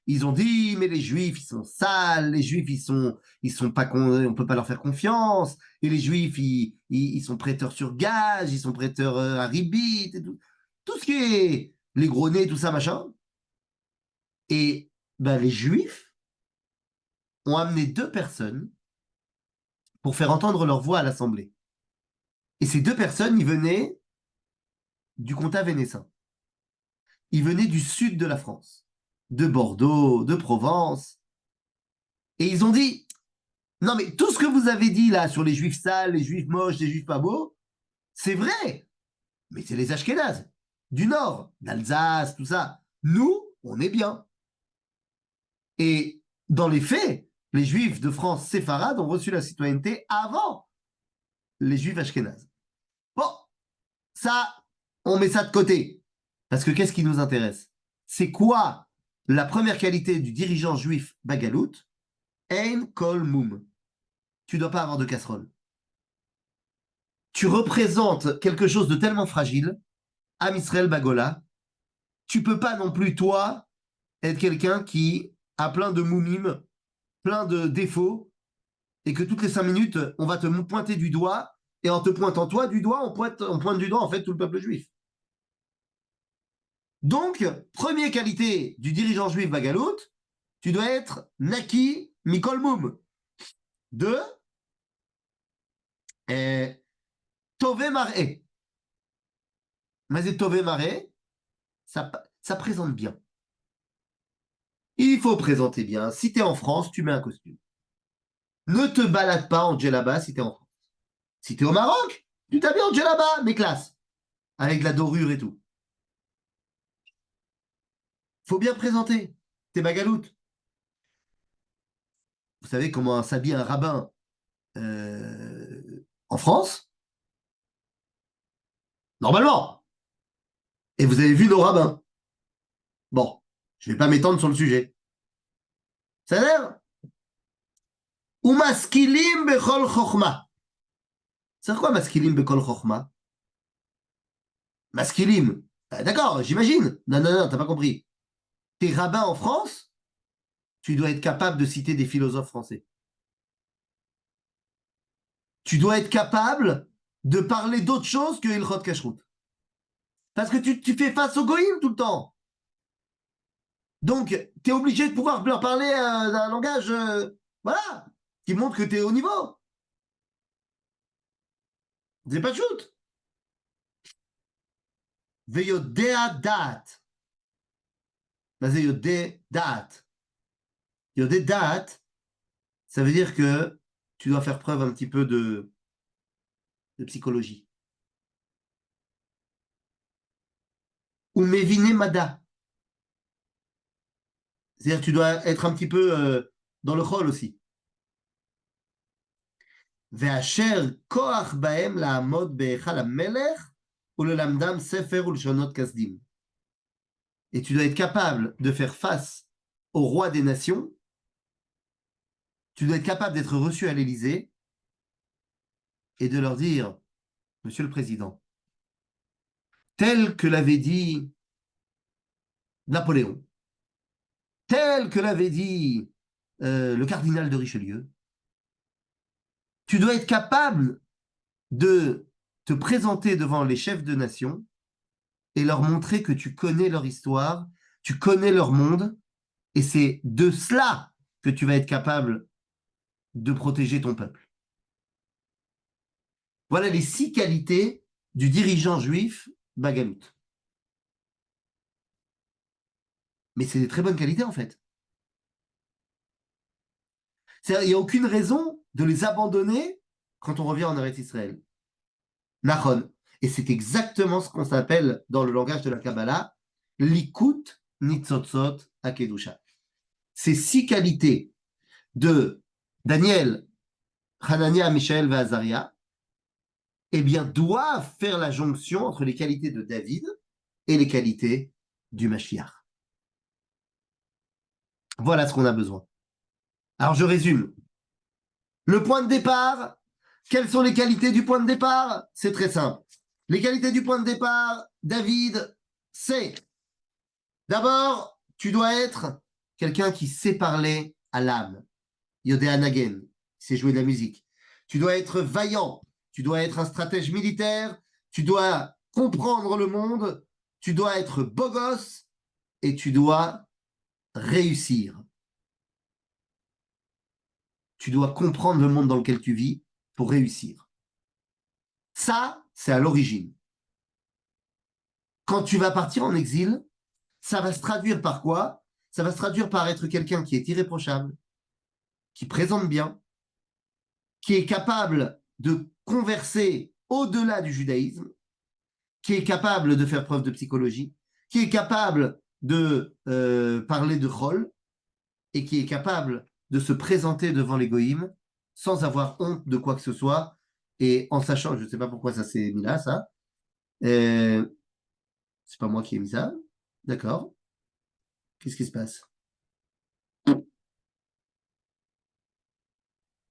Ils ont dit, mais les Juifs, ils sont sales, les Juifs, ils sont pas, on peut pas leur faire confiance, et les Juifs, ils sont prêteurs sur gage, ils sont prêteurs à ribit, et tout. Tout ce qui est les gros nez, tout ça, machin. Et ben, les Juifs ont amené deux personnes pour faire entendre leur voix à l'Assemblée. Et ces deux personnes, ils venaient du comtat vénessin. Ils venaient du sud de la France, de Bordeaux, de Provence. Et ils ont dit, non mais tout ce que vous avez dit là sur les juifs sales, les juifs moches, les juifs pas beaux, c'est vrai. Mais c'est les Ashkénazes, du nord, d'Alsace, tout ça. Nous, on est bien. Et dans les faits, les juifs de France séfarade ont reçu la citoyenneté avant les juifs ashkénazes. Bon, ça, on met ça de côté. Parce que qu'est-ce qui nous intéresse? C'est quoi la première qualité du dirigeant juif Bagalout? Ein kol moum. Tu dois pas avoir de casserole. Tu représentes quelque chose de tellement fragile, Am Israël Bagola, tu peux pas non plus, toi, être quelqu'un qui a plein de moumim, plein de défauts, et que toutes les 5 minutes, on va te pointer du doigt, et en te pointant toi du doigt, on pointe du doigt en fait tout le peuple juif. Donc, première qualité du dirigeant juif Bagalout, tu dois être Naki Mikol Moum. Deux, Tové Maré. Mais Tové Maré, ça présente bien. Il faut présenter bien. Si tu es en France, tu mets un costume. Ne te balade pas en djellaba si tu es en France. Si tu es au Maroc, tu t'habilles en djellaba, mais classe. Avec la dorure et tout. Faut bien présenter. T'es bagaloute. Vous savez comment s'habille un rabbin en France? Normalement. Et vous avez vu nos rabbins. Bon, je vais pas m'étendre sur le sujet. Ça a l'air? Ou maskilim bechol chokhma. C'est quoi maskilim bechol chokhma? Maskilim. D'accord, j'imagine. Non, non, non, t'as pas compris. T'es rabbin en France, tu dois être capable de citer des philosophes français. Tu dois être capable de parler d'autre chose que Ilchot Kashrut. Parce que tu fais face au goïm tout le temps. Donc, tu es obligé de pouvoir leur parler d'un langage, voilà, qui montre que tu es au niveau. C'est pas de shoot. Veyodea dat. C'est yodé dat. Yodé dat, ça veut dire que tu dois faire preuve un petit peu de psychologie. Ou mevine mada. C'est-à-dire que tu dois être un petit peu dans le rôle aussi. ואשר כוח בהם לעמוד בהיכל המלך וללמדם ספר ולשונות כסדים. et tu dois être capable de faire face au roi des nations, tu dois être capable d'être reçu à l'Élysée et de leur dire, Monsieur le Président, tel que l'avait dit Napoléon, tel que l'avait dit le cardinal de Richelieu, tu dois être capable de te présenter devant les chefs de nation et leur montrer que tu connais leur histoire, tu connais leur monde, et c'est de cela que tu vas être capable de protéger ton peuple. Voilà les 6 qualités du dirigeant juif Bagamut. Mais c'est des très bonnes qualités en fait. Il n'y a aucune raison de les abandonner quand on revient en Eretz Israël. Nachon. Et c'est exactement ce qu'on s'appelle dans le langage de la Kabbalah, Likut Nitzotzot Akedusha. Ces 6 qualités de Daniel, Hanania, Mishaël et Azaria, eh bien, doivent faire la jonction entre les qualités de David et les qualités du Mashiach. Voilà ce qu'on a besoin. Alors, je résume. Le point de départ, quelles sont les qualités du point de départ? C'est très simple. Les qualités du point de départ, David, c'est d'abord, tu dois être quelqu'un qui sait parler à l'âme. Yodéa Nagen, qui sait jouer de la musique. Tu dois être vaillant. Tu dois être un stratège militaire. Tu dois comprendre le monde. Tu dois être beau gosse. Et tu dois réussir. Tu dois comprendre le monde dans lequel tu vis pour réussir. Ça, c'est à l'origine. Quand tu vas partir en exil, ça va se traduire par quoi? Ça va se traduire par être quelqu'un qui est irréprochable, qui présente bien, qui est capable de converser au-delà du judaïsme, qui est capable de faire preuve de psychologie, qui est capable de parler de Chol, et qui est capable de se présenter devant les goïms sans avoir honte de quoi que ce soit, et en sachant, je ne sais pas pourquoi ça s'est mis là, ça. C'est pas moi qui ai mis ça. D'accord. Qu'est-ce qui se passe?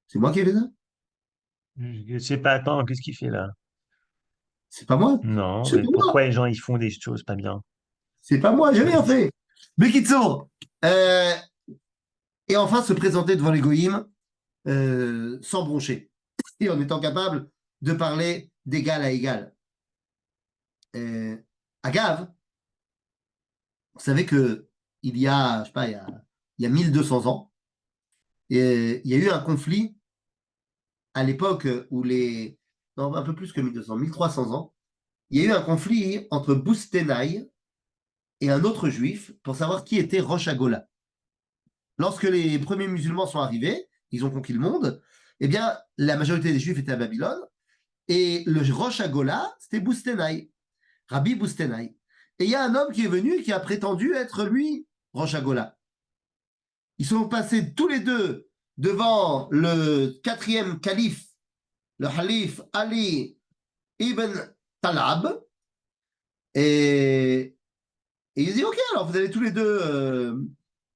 C'est moi qui ai fait ça? Je sais pas, attends, qu'est-ce qu'il fait là? C'est pas moi. Non, C'est mais pas moi. pourquoi les gens ils font des choses pas bien? C'est pas moi, j'ai rien fait. Bekitso. Et enfin, se présenter devant les goïms sans broncher et en étant capable de parler d'égal à égal. Agave, vous savez que il y a, je sais pas, il y a 1200 ans, et il y a eu un conflit à l'époque où les, non, un peu plus que 1200, 1300 ans, il y a eu un conflit entre Boustenaï et un autre juif pour savoir qui était Rosh Hagolah. Lorsque les premiers musulmans sont arrivés, ils ont conquis le monde, eh bien, la majorité des juifs étaient à Babylone, et le Rosh Hagolah, c'était Boustenaï, Rabbi Boustenaï. Et il y a un homme qui est venu et qui a prétendu être lui, Rosh Hagolah. Ils sont passés tous les deux devant le 4e calife, le calife Ali ibn Talab, et il dit, ok, alors vous allez tous les deux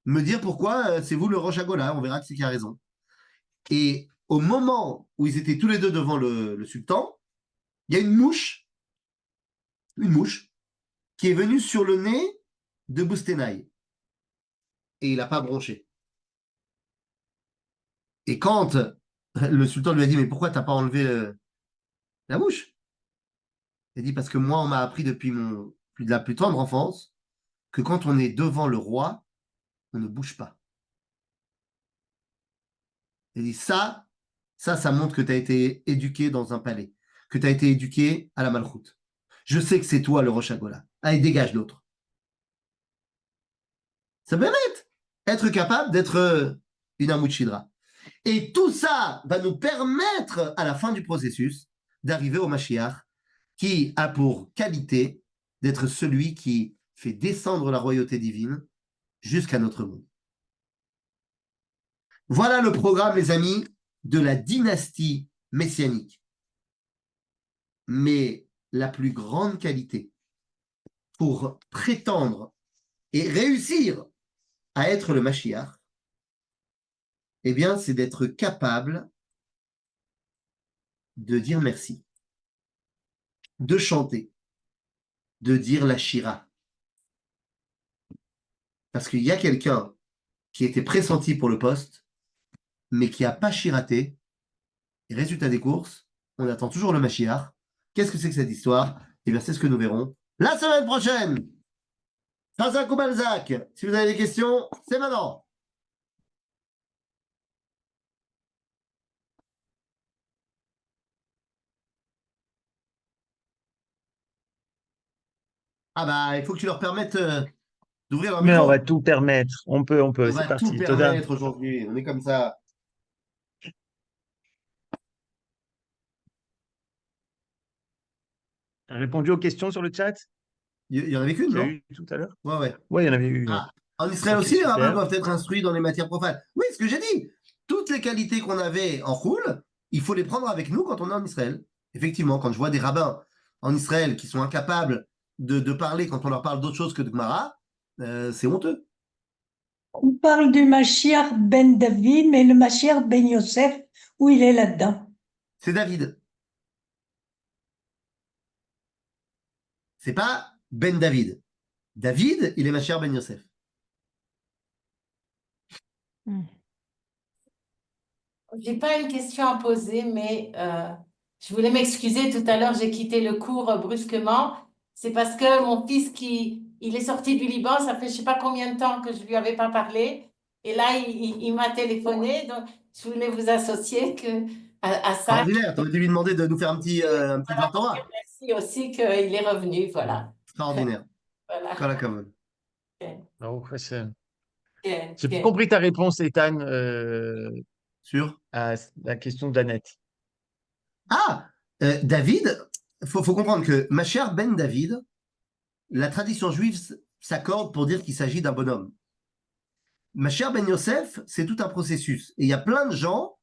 me dire pourquoi c'est vous le Rosh Hagolah, on verra qui c'est qui a raison. Et au moment où ils étaient tous les deux devant le sultan, il y a une mouche, qui est venue sur le nez de Boustenaï. Et il n'a pas bronché. Et quand le sultan lui a dit, mais pourquoi tu n'as pas enlevé la mouche? Il a dit, parce que moi, on m'a appris depuis la plus tendre enfance que quand on est devant le roi, on ne bouge pas. Il a dit, ça montre que tu as été éduqué dans un palais, que tu as été éduqué à la malchoute. Je sais que c'est toi le Rosh Hagolah. Allez, dégage l'autre. Ça peut être capable d'être une Amouchidra. Et tout ça va nous permettre, à la fin du processus, d'arriver au Mashiach, qui a pour qualité d'être celui qui fait descendre la royauté divine jusqu'à notre monde. Voilà le programme, les amis, de la dynastie messianique. Mais la plus grande qualité pour prétendre Et réussir à être le Mashiach, eh bien, c'est d'être capable de dire merci, de chanter, de dire la Shira. Parce qu'il y a quelqu'un qui était pressenti pour le poste, mais qui n'a pas chiraté. Et résultat des courses, on attend toujours le Mashiach. Qu'est-ce que c'est que cette histoire? Eh bien, c'est ce que nous verrons la semaine prochaine. Razak ou Balzac, si vous avez des questions, c'est maintenant. Ah bah, il faut que tu leur permettes d'ouvrir leur Mais on va micro. tout permettre. On peut. On C'est va tout parti. Toda. permettre aujourd'hui. On est comme ça. Répondu aux questions sur le chat Il y en avait qu'une, qu'il y a non? eu tout à l'heure? Ouais, ouais. Ouais, il y en avait eu une. Ouais. Ah, en Israël Ok, aussi, les rabbins super. doivent être instruits dans les matières profanes. Oui, ce que j'ai dit. Toutes les qualités qu'on avait en Roule, il faut les prendre avec nous quand on est en Israël. Effectivement, quand je vois des rabbins en Israël qui sont incapables de parler quand on leur parle d'autre chose que de Gemara, c'est honteux. On parle du Mashiach ben David, mais le Mashiach ben Yosef, où il est là-dedans? C'est David. C'est pas Ben David. David, il est ma chère Ben Yosef. J'ai pas une question à poser, mais je voulais m'excuser. Tout à l'heure, j'ai quitté le cours brusquement. C'est parce que mon fils il est sorti du Liban, ça fait je sais pas combien de temps que je lui avais pas parlé. Et là, il m'a téléphoné, donc je voulais vous associer à ça. Extraordinaire. T'aurais dû lui demander de nous faire Et un petit voilà, Dvar pour dire Torah. merci aussi qu'il est revenu. Voilà. Extraordinaire. Voilà. Kol hakavod. Bien, Donc, ouais, bien, j'ai pas bien. compris ta réponse, Ethan, Sûr. à la question d'Annette. Ah, David, faut comprendre que ma chère Ben David, la tradition juive s'accorde pour dire qu'il s'agit d'un bonhomme. Ma chère Ben Yosef, c'est tout un processus. Et il y a plein de gens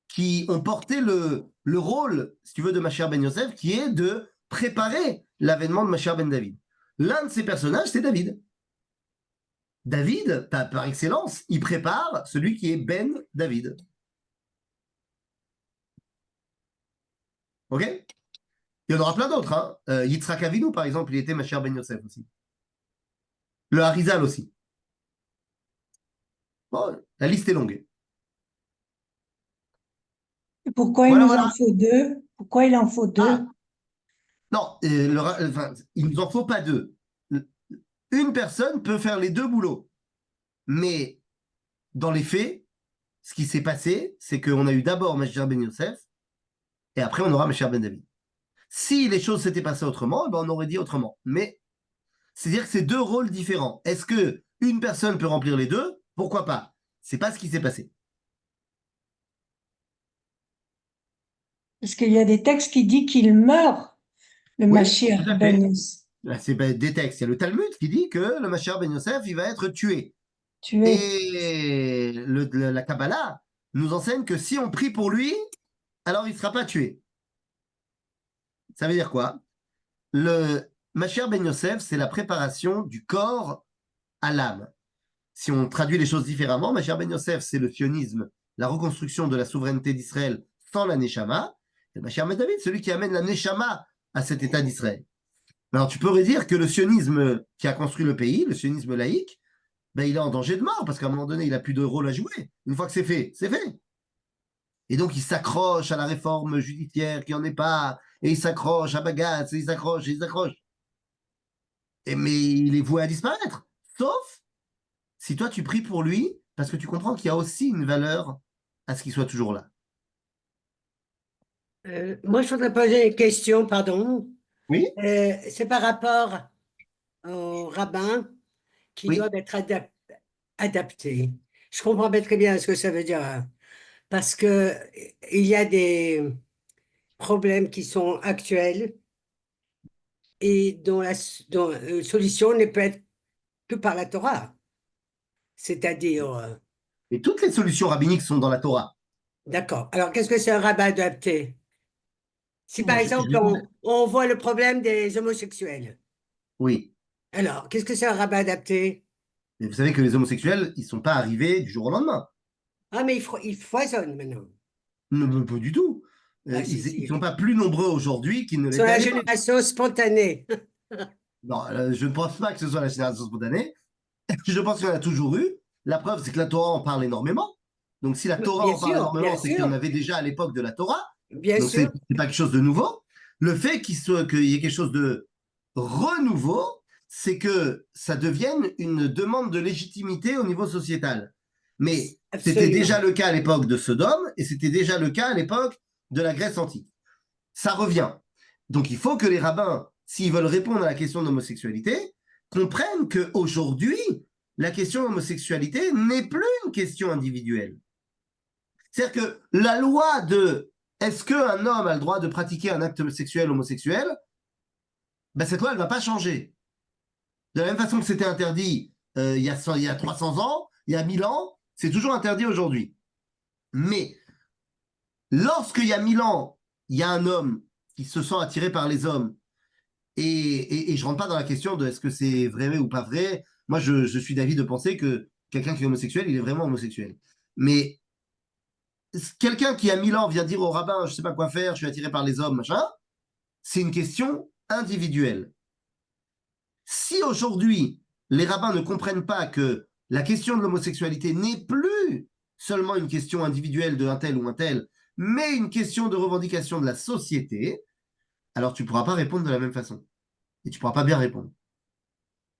qui ont porté le rôle, si tu veux, de ma chère Ben Yosef, qui est de préparer l'avènement de ma chère Ben David. L'un de ces personnages, c'est David. David, par excellence, il prépare celui qui est Ben David. OK? Il y en aura plein d'autres. Hein. Yitzhak Avinu, par exemple, il était ma chère Ben Yosef aussi. Le Harizal aussi. Bon, la liste est longue. Et pourquoi il Voilà, nous en voilà. faut deux? Pourquoi il en faut deux? Ah, non, enfin, il ne nous en faut pas deux. Une personne peut faire les deux boulots. Mais dans les faits, ce qui s'est passé, c'est qu'on a eu d'abord Mashiach Ben Yosef, et après on aura Mashiach Ben David. Si les choses s'étaient passées autrement, eh ben on aurait dit autrement. Mais c'est-à-dire que c'est deux rôles différents. Est-ce que une personne peut remplir les deux? Pourquoi pas? C'est pas ce qui s'est passé. Parce qu'il y a des textes qui disent qu'il meurt, le Oui, tout Mashiach à ben fait. Yosef, Là, c'est des textes. Il y a le Talmud qui dit que le Mashiach Ben Yosef, il va être tué. tué. Et la Kabbalah nous enseigne que si on prie pour lui, alors il ne sera pas tué. Ça veut dire quoi? Le Mashiach Ben Yosef, c'est la préparation du corps à l'âme. Si on traduit les choses différemment, Mashiach Ben Yosef, c'est le sionisme, la reconstruction de la souveraineté d'Israël sans la Neshama. Et Mashiach Ben David, celui qui amène la Neshama à cet État d'Israël. Alors tu pourrais dire que le sionisme qui a construit le pays, le sionisme laïque, ben, il est en danger de mort parce qu'à un moment donné, il n'a plus de rôle à jouer. Une fois que c'est fait, c'est fait. Et donc, il s'accroche à la réforme judiciaire qui n'en est pas, et il s'accroche à Bagatz, et il s'accroche, et il s'accroche. Mais il est voué à disparaître. Sauf si toi, tu pries pour lui, parce que tu comprends qu'il y a aussi une valeur à ce qu'il soit toujours là. Moi, je voudrais poser une question, pardon. Oui, C'est par rapport aux rabbins qui oui. doivent être adaptés. Je comprends pas très bien ce que ça veut dire, hein, parce que il y a des problèmes qui sont actuels et dont solution ne peut être que par la Torah. C'est-à-dire, Et toutes les solutions rabbiniques sont dans la Torah. d'accord. Alors, qu'est-ce que c'est un rabbin adapté? Si par Ben, exemple, on voit le problème des homosexuels, oui. alors, qu'est-ce que c'est un rabbin adapté? Mais vous savez que les homosexuels, ils ne sont pas arrivés du jour au lendemain. Ah, mais ils foisonnent maintenant. Non, pas du tout. Ah, Ils si, si. ne sont pas plus nombreux aujourd'hui qu'ils ne Sur l'étaient à la l'époque. génération spontanée. Non, je ne pense pas que ce soit la génération spontanée. Je pense qu'il y en a toujours eu. La preuve, c'est que la Torah en parle énormément. Donc, si la Torah en parle énormément, c'est qu'il y en avait déjà à l'époque de la Torah. Bien Donc, sûr. c'est pas quelque chose de nouveau. Le fait qu'il y ait quelque chose de renouveau, c'est que ça devienne une demande de légitimité au niveau sociétal. Mais c'était déjà Absolument. le cas à l'époque de Sodome et c'était déjà le cas à l'époque de la Grèce antique. Ça revient. Donc, il faut que les rabbins, s'ils veulent répondre à la question de l'homosexualité, comprennent qu'aujourd'hui, la question de l'homosexualité n'est plus une question individuelle. C'est-à-dire que la loi de est-ce qu'un homme a le droit de pratiquer un acte sexuel homosexuel, ben cette loi, elle ne va pas changer. De la même façon que c'était interdit il y a 300 ans, il y a 1000 ans, c'est toujours interdit aujourd'hui. Mais lorsqu'il y a 1000 ans, il y a un homme qui se sent attiré par les hommes, et je ne rentre pas dans la question de est-ce que c'est vrai ou pas vrai. Moi, je suis d'avis de penser que quelqu'un qui est homosexuel, il est vraiment homosexuel. Mais quelqu'un qui a 1000 ans vient dire au rabbin, je ne sais pas quoi faire, je suis attiré par les hommes, machin, c'est une question individuelle. Si aujourd'hui, les rabbins ne comprennent pas que la question de l'homosexualité n'est plus seulement une question individuelle de un tel ou un tel, mais une question de revendication de la société, alors tu ne pourras pas répondre de la même façon. Et tu ne pourras pas bien répondre.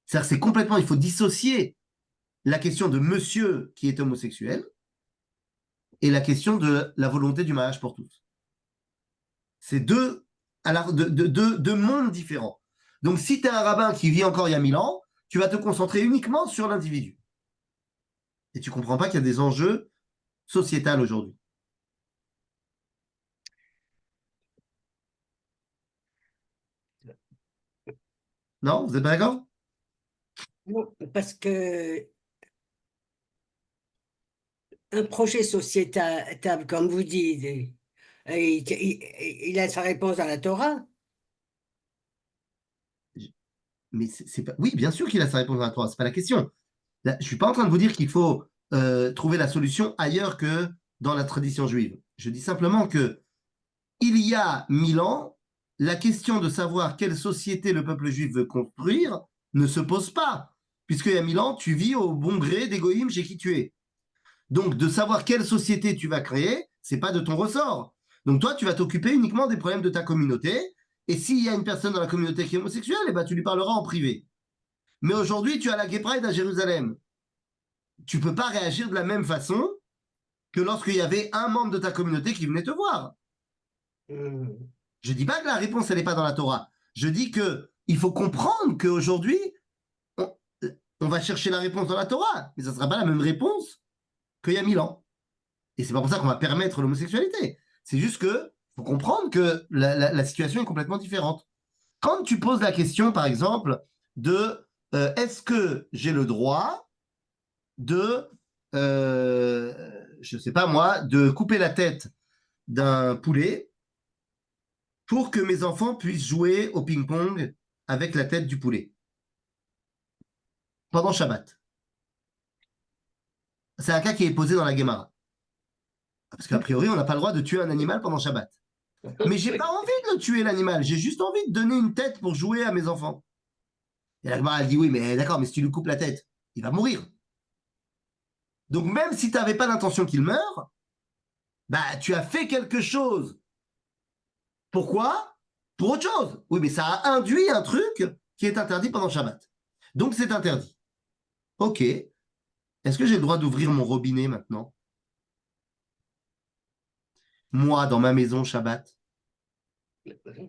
C'est-à-dire que c'est complètement, il faut dissocier la question de monsieur qui est homosexuel et la question de la volonté du mariage pour tous. C'est deux mondes différents. Donc, si tu es un rabbin qui vit encore il y a 1000 ans, tu vas te concentrer uniquement sur l'individu. Et tu ne comprends pas qu'il y a des enjeux sociétals aujourd'hui. Non, vous n'êtes pas d'accord? Non, parce que un projet sociétal, comme vous dites, il a sa réponse dans la Torah. Mais c'est pas... Oui, bien sûr qu'il a sa réponse à toi, c'est pas la question. Là, je ne suis pas en train de vous dire qu'il faut trouver la solution ailleurs que dans la tradition juive. Je dis simplement que il y a 1000 ans, la question de savoir quelle société le peuple juif veut construire ne se pose pas. Puisqu'il y a 1000 ans, tu vis au bon gré des goïms chez qui tu es. Donc, de savoir quelle société tu vas créer, c'est pas de ton ressort. Donc, toi, tu vas t'occuper uniquement des problèmes de ta communauté. Et s'il y a une personne dans la communauté qui est homosexuelle, eh ben, tu lui parleras en privé. Mais aujourd'hui, tu as la Gay Pride à Jérusalem. Tu peux pas réagir de la même façon que lorsqu'il y avait un membre de ta communauté qui venait te voir. Hmm. Je dis pas que la réponse, elle n'est pas dans la Torah. Je dis que il faut comprendre qu'aujourd'hui, on, on va chercher la réponse dans la Torah, mais ça ne sera pas la même réponse qu'il y a 1000 ans. Et c'est pas pour ça qu'on va permettre l'homosexualité. C'est juste que faut comprendre que la situation est complètement différente. Quand tu poses la question, par exemple, de est-ce que j'ai le droit de, je sais pas moi, de couper la tête d'un poulet pour que mes enfants puissent jouer au ping-pong avec la tête du poulet pendant Shabbat. C'est un cas qui est posé dans la Gemara. Parce qu'a priori, on n'a pas le droit de tuer un animal pendant Shabbat. Mais j'ai pas envie de le tuer, l'animal. J'ai juste envie de donner une tête pour jouer à mes enfants. Et la Gemara, elle dit oui, mais d'accord, mais si tu lui coupes la tête, il va mourir. Donc même si tu n'avais pas l'intention qu'il meure, bah tu as fait quelque chose. Pourquoi? Pour autre chose. Oui, mais ça a induit un truc qui est interdit pendant Shabbat. Donc c'est interdit. Ok. Est-ce que j'ai le droit d'ouvrir mon robinet maintenant? Moi, dans ma maison, Shabbat?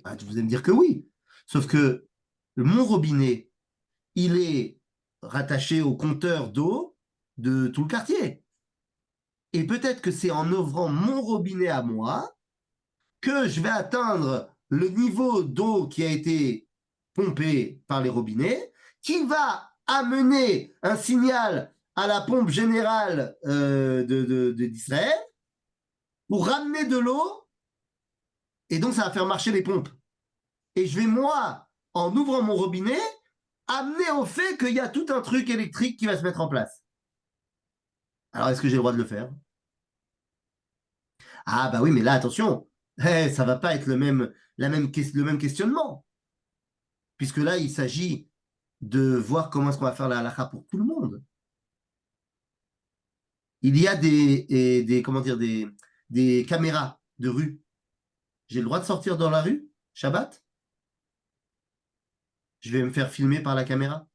Ah, vous allez me dire que oui. Sauf que mon robinet, il est rattaché au compteur d'eau de tout le quartier. Et peut-être que c'est en ouvrant mon robinet à moi que je vais atteindre le niveau d'eau qui a été pompé par les robinets, qui va amener un signal à la pompe générale d'Israël pour ramener de l'eau, et donc ça va faire marcher les pompes. Et je vais, moi, en ouvrant mon robinet, amener au fait qu'il y a tout un truc électrique qui va se mettre en place. Alors, est-ce que j'ai le droit de le faire? Ah, bah oui, mais là, attention, ça va pas être le même questionnement, puisque là, il s'agit de voir comment est-ce qu'on va faire la halakha pour tout le monde. Il y a comment dire, des caméras de rue. J'ai le droit de sortir dans la rue, Shabbat? Je vais me faire filmer par la caméra?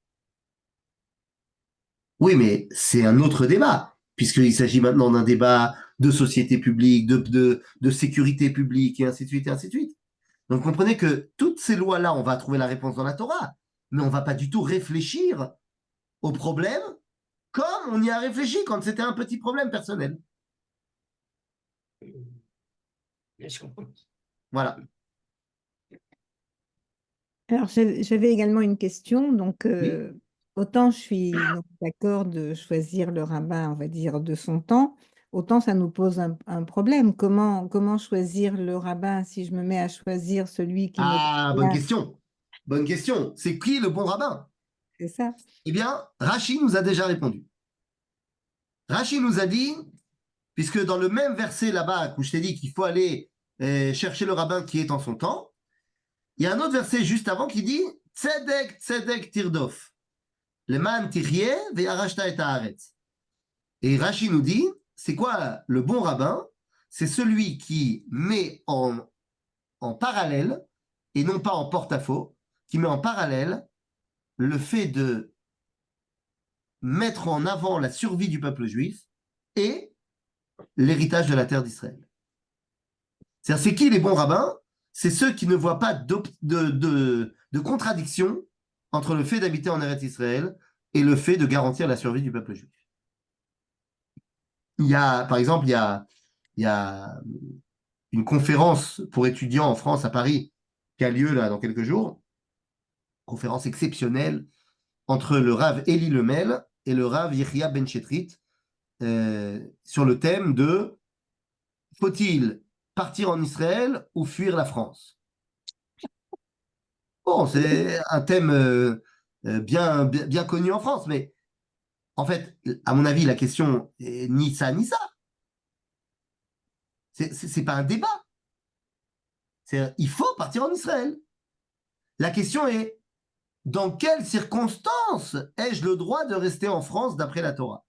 Oui, mais c'est un autre débat, puisqu'il s'agit maintenant d'un débat de société publique, de sécurité publique, et ainsi de suite, et ainsi de suite. Donc, comprenez que toutes ces lois-là, on va trouver la réponse dans la Torah, mais on ne va pas du tout réfléchir au problème comme on y a réfléchi quand c'était un petit problème personnel. Je comprends. Voilà. Alors, j'avais également une question. Donc, Oui. autant je suis donc d'accord de choisir le rabbin, on va dire, de son temps, autant ça nous pose un problème. Comment choisir le rabbin si je me mets à choisir celui qui me Ah, bonne convient? question. Bonne question. C'est qui le bon rabbin? C'est ça. Eh bien, Rachid nous a déjà répondu. Rachid nous a dit, puisque dans le même verset là-bas, où je t'ai dit qu'il faut aller chercher le rabbin qui est en son temps, il y a un autre verset juste avant qui dit Tzedek, Tzedek Tirdof. Leman Tiryeh ve'arashta et haaretz. Et Rachid nous dit, c'est quoi le bon rabbin? C'est celui qui met en parallèle, et non pas en porte-à-faux, qui met en parallèle le fait de mettre en avant la survie du peuple juif et l'héritage de la terre d'Israël. C'est-à-dire, c'est qui les bons rabbins? C'est ceux qui ne voient pas de contradiction entre le fait d'habiter en Eretz Israël et le fait de garantir la survie du peuple juif. Il y a, par exemple, il y a une conférence pour étudiants en France, à Paris, qui a lieu là dans quelques jours. Conférence exceptionnelle entre le Rav Eli Lemel et le Rav Yechia Ben Chetrit sur le thème de faut-il partir en Israël ou fuir la France? Bon, c'est un thème bien connu en France, mais en fait, à mon avis, la question est ni ça ni ça. C'est pas un débat. Il faut partir en Israël. La question est, dans quelles circonstances ai-je le droit de rester en France d'après la Torah?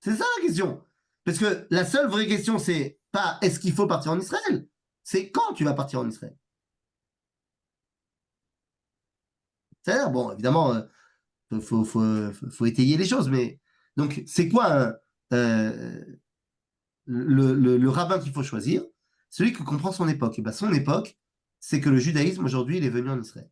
C'est ça la question. Parce que la seule vraie question, c'est pas est-ce qu'il faut partir en Israël, c'est quand tu vas partir en Israël. C'est-à-dire, bon, évidemment, faut étayer les choses, mais donc c'est quoi le rabbin qu'il faut choisir? Celui qui comprend son époque. Et ben, son époque, c'est que le judaïsme aujourd'hui, il est venu en Israël.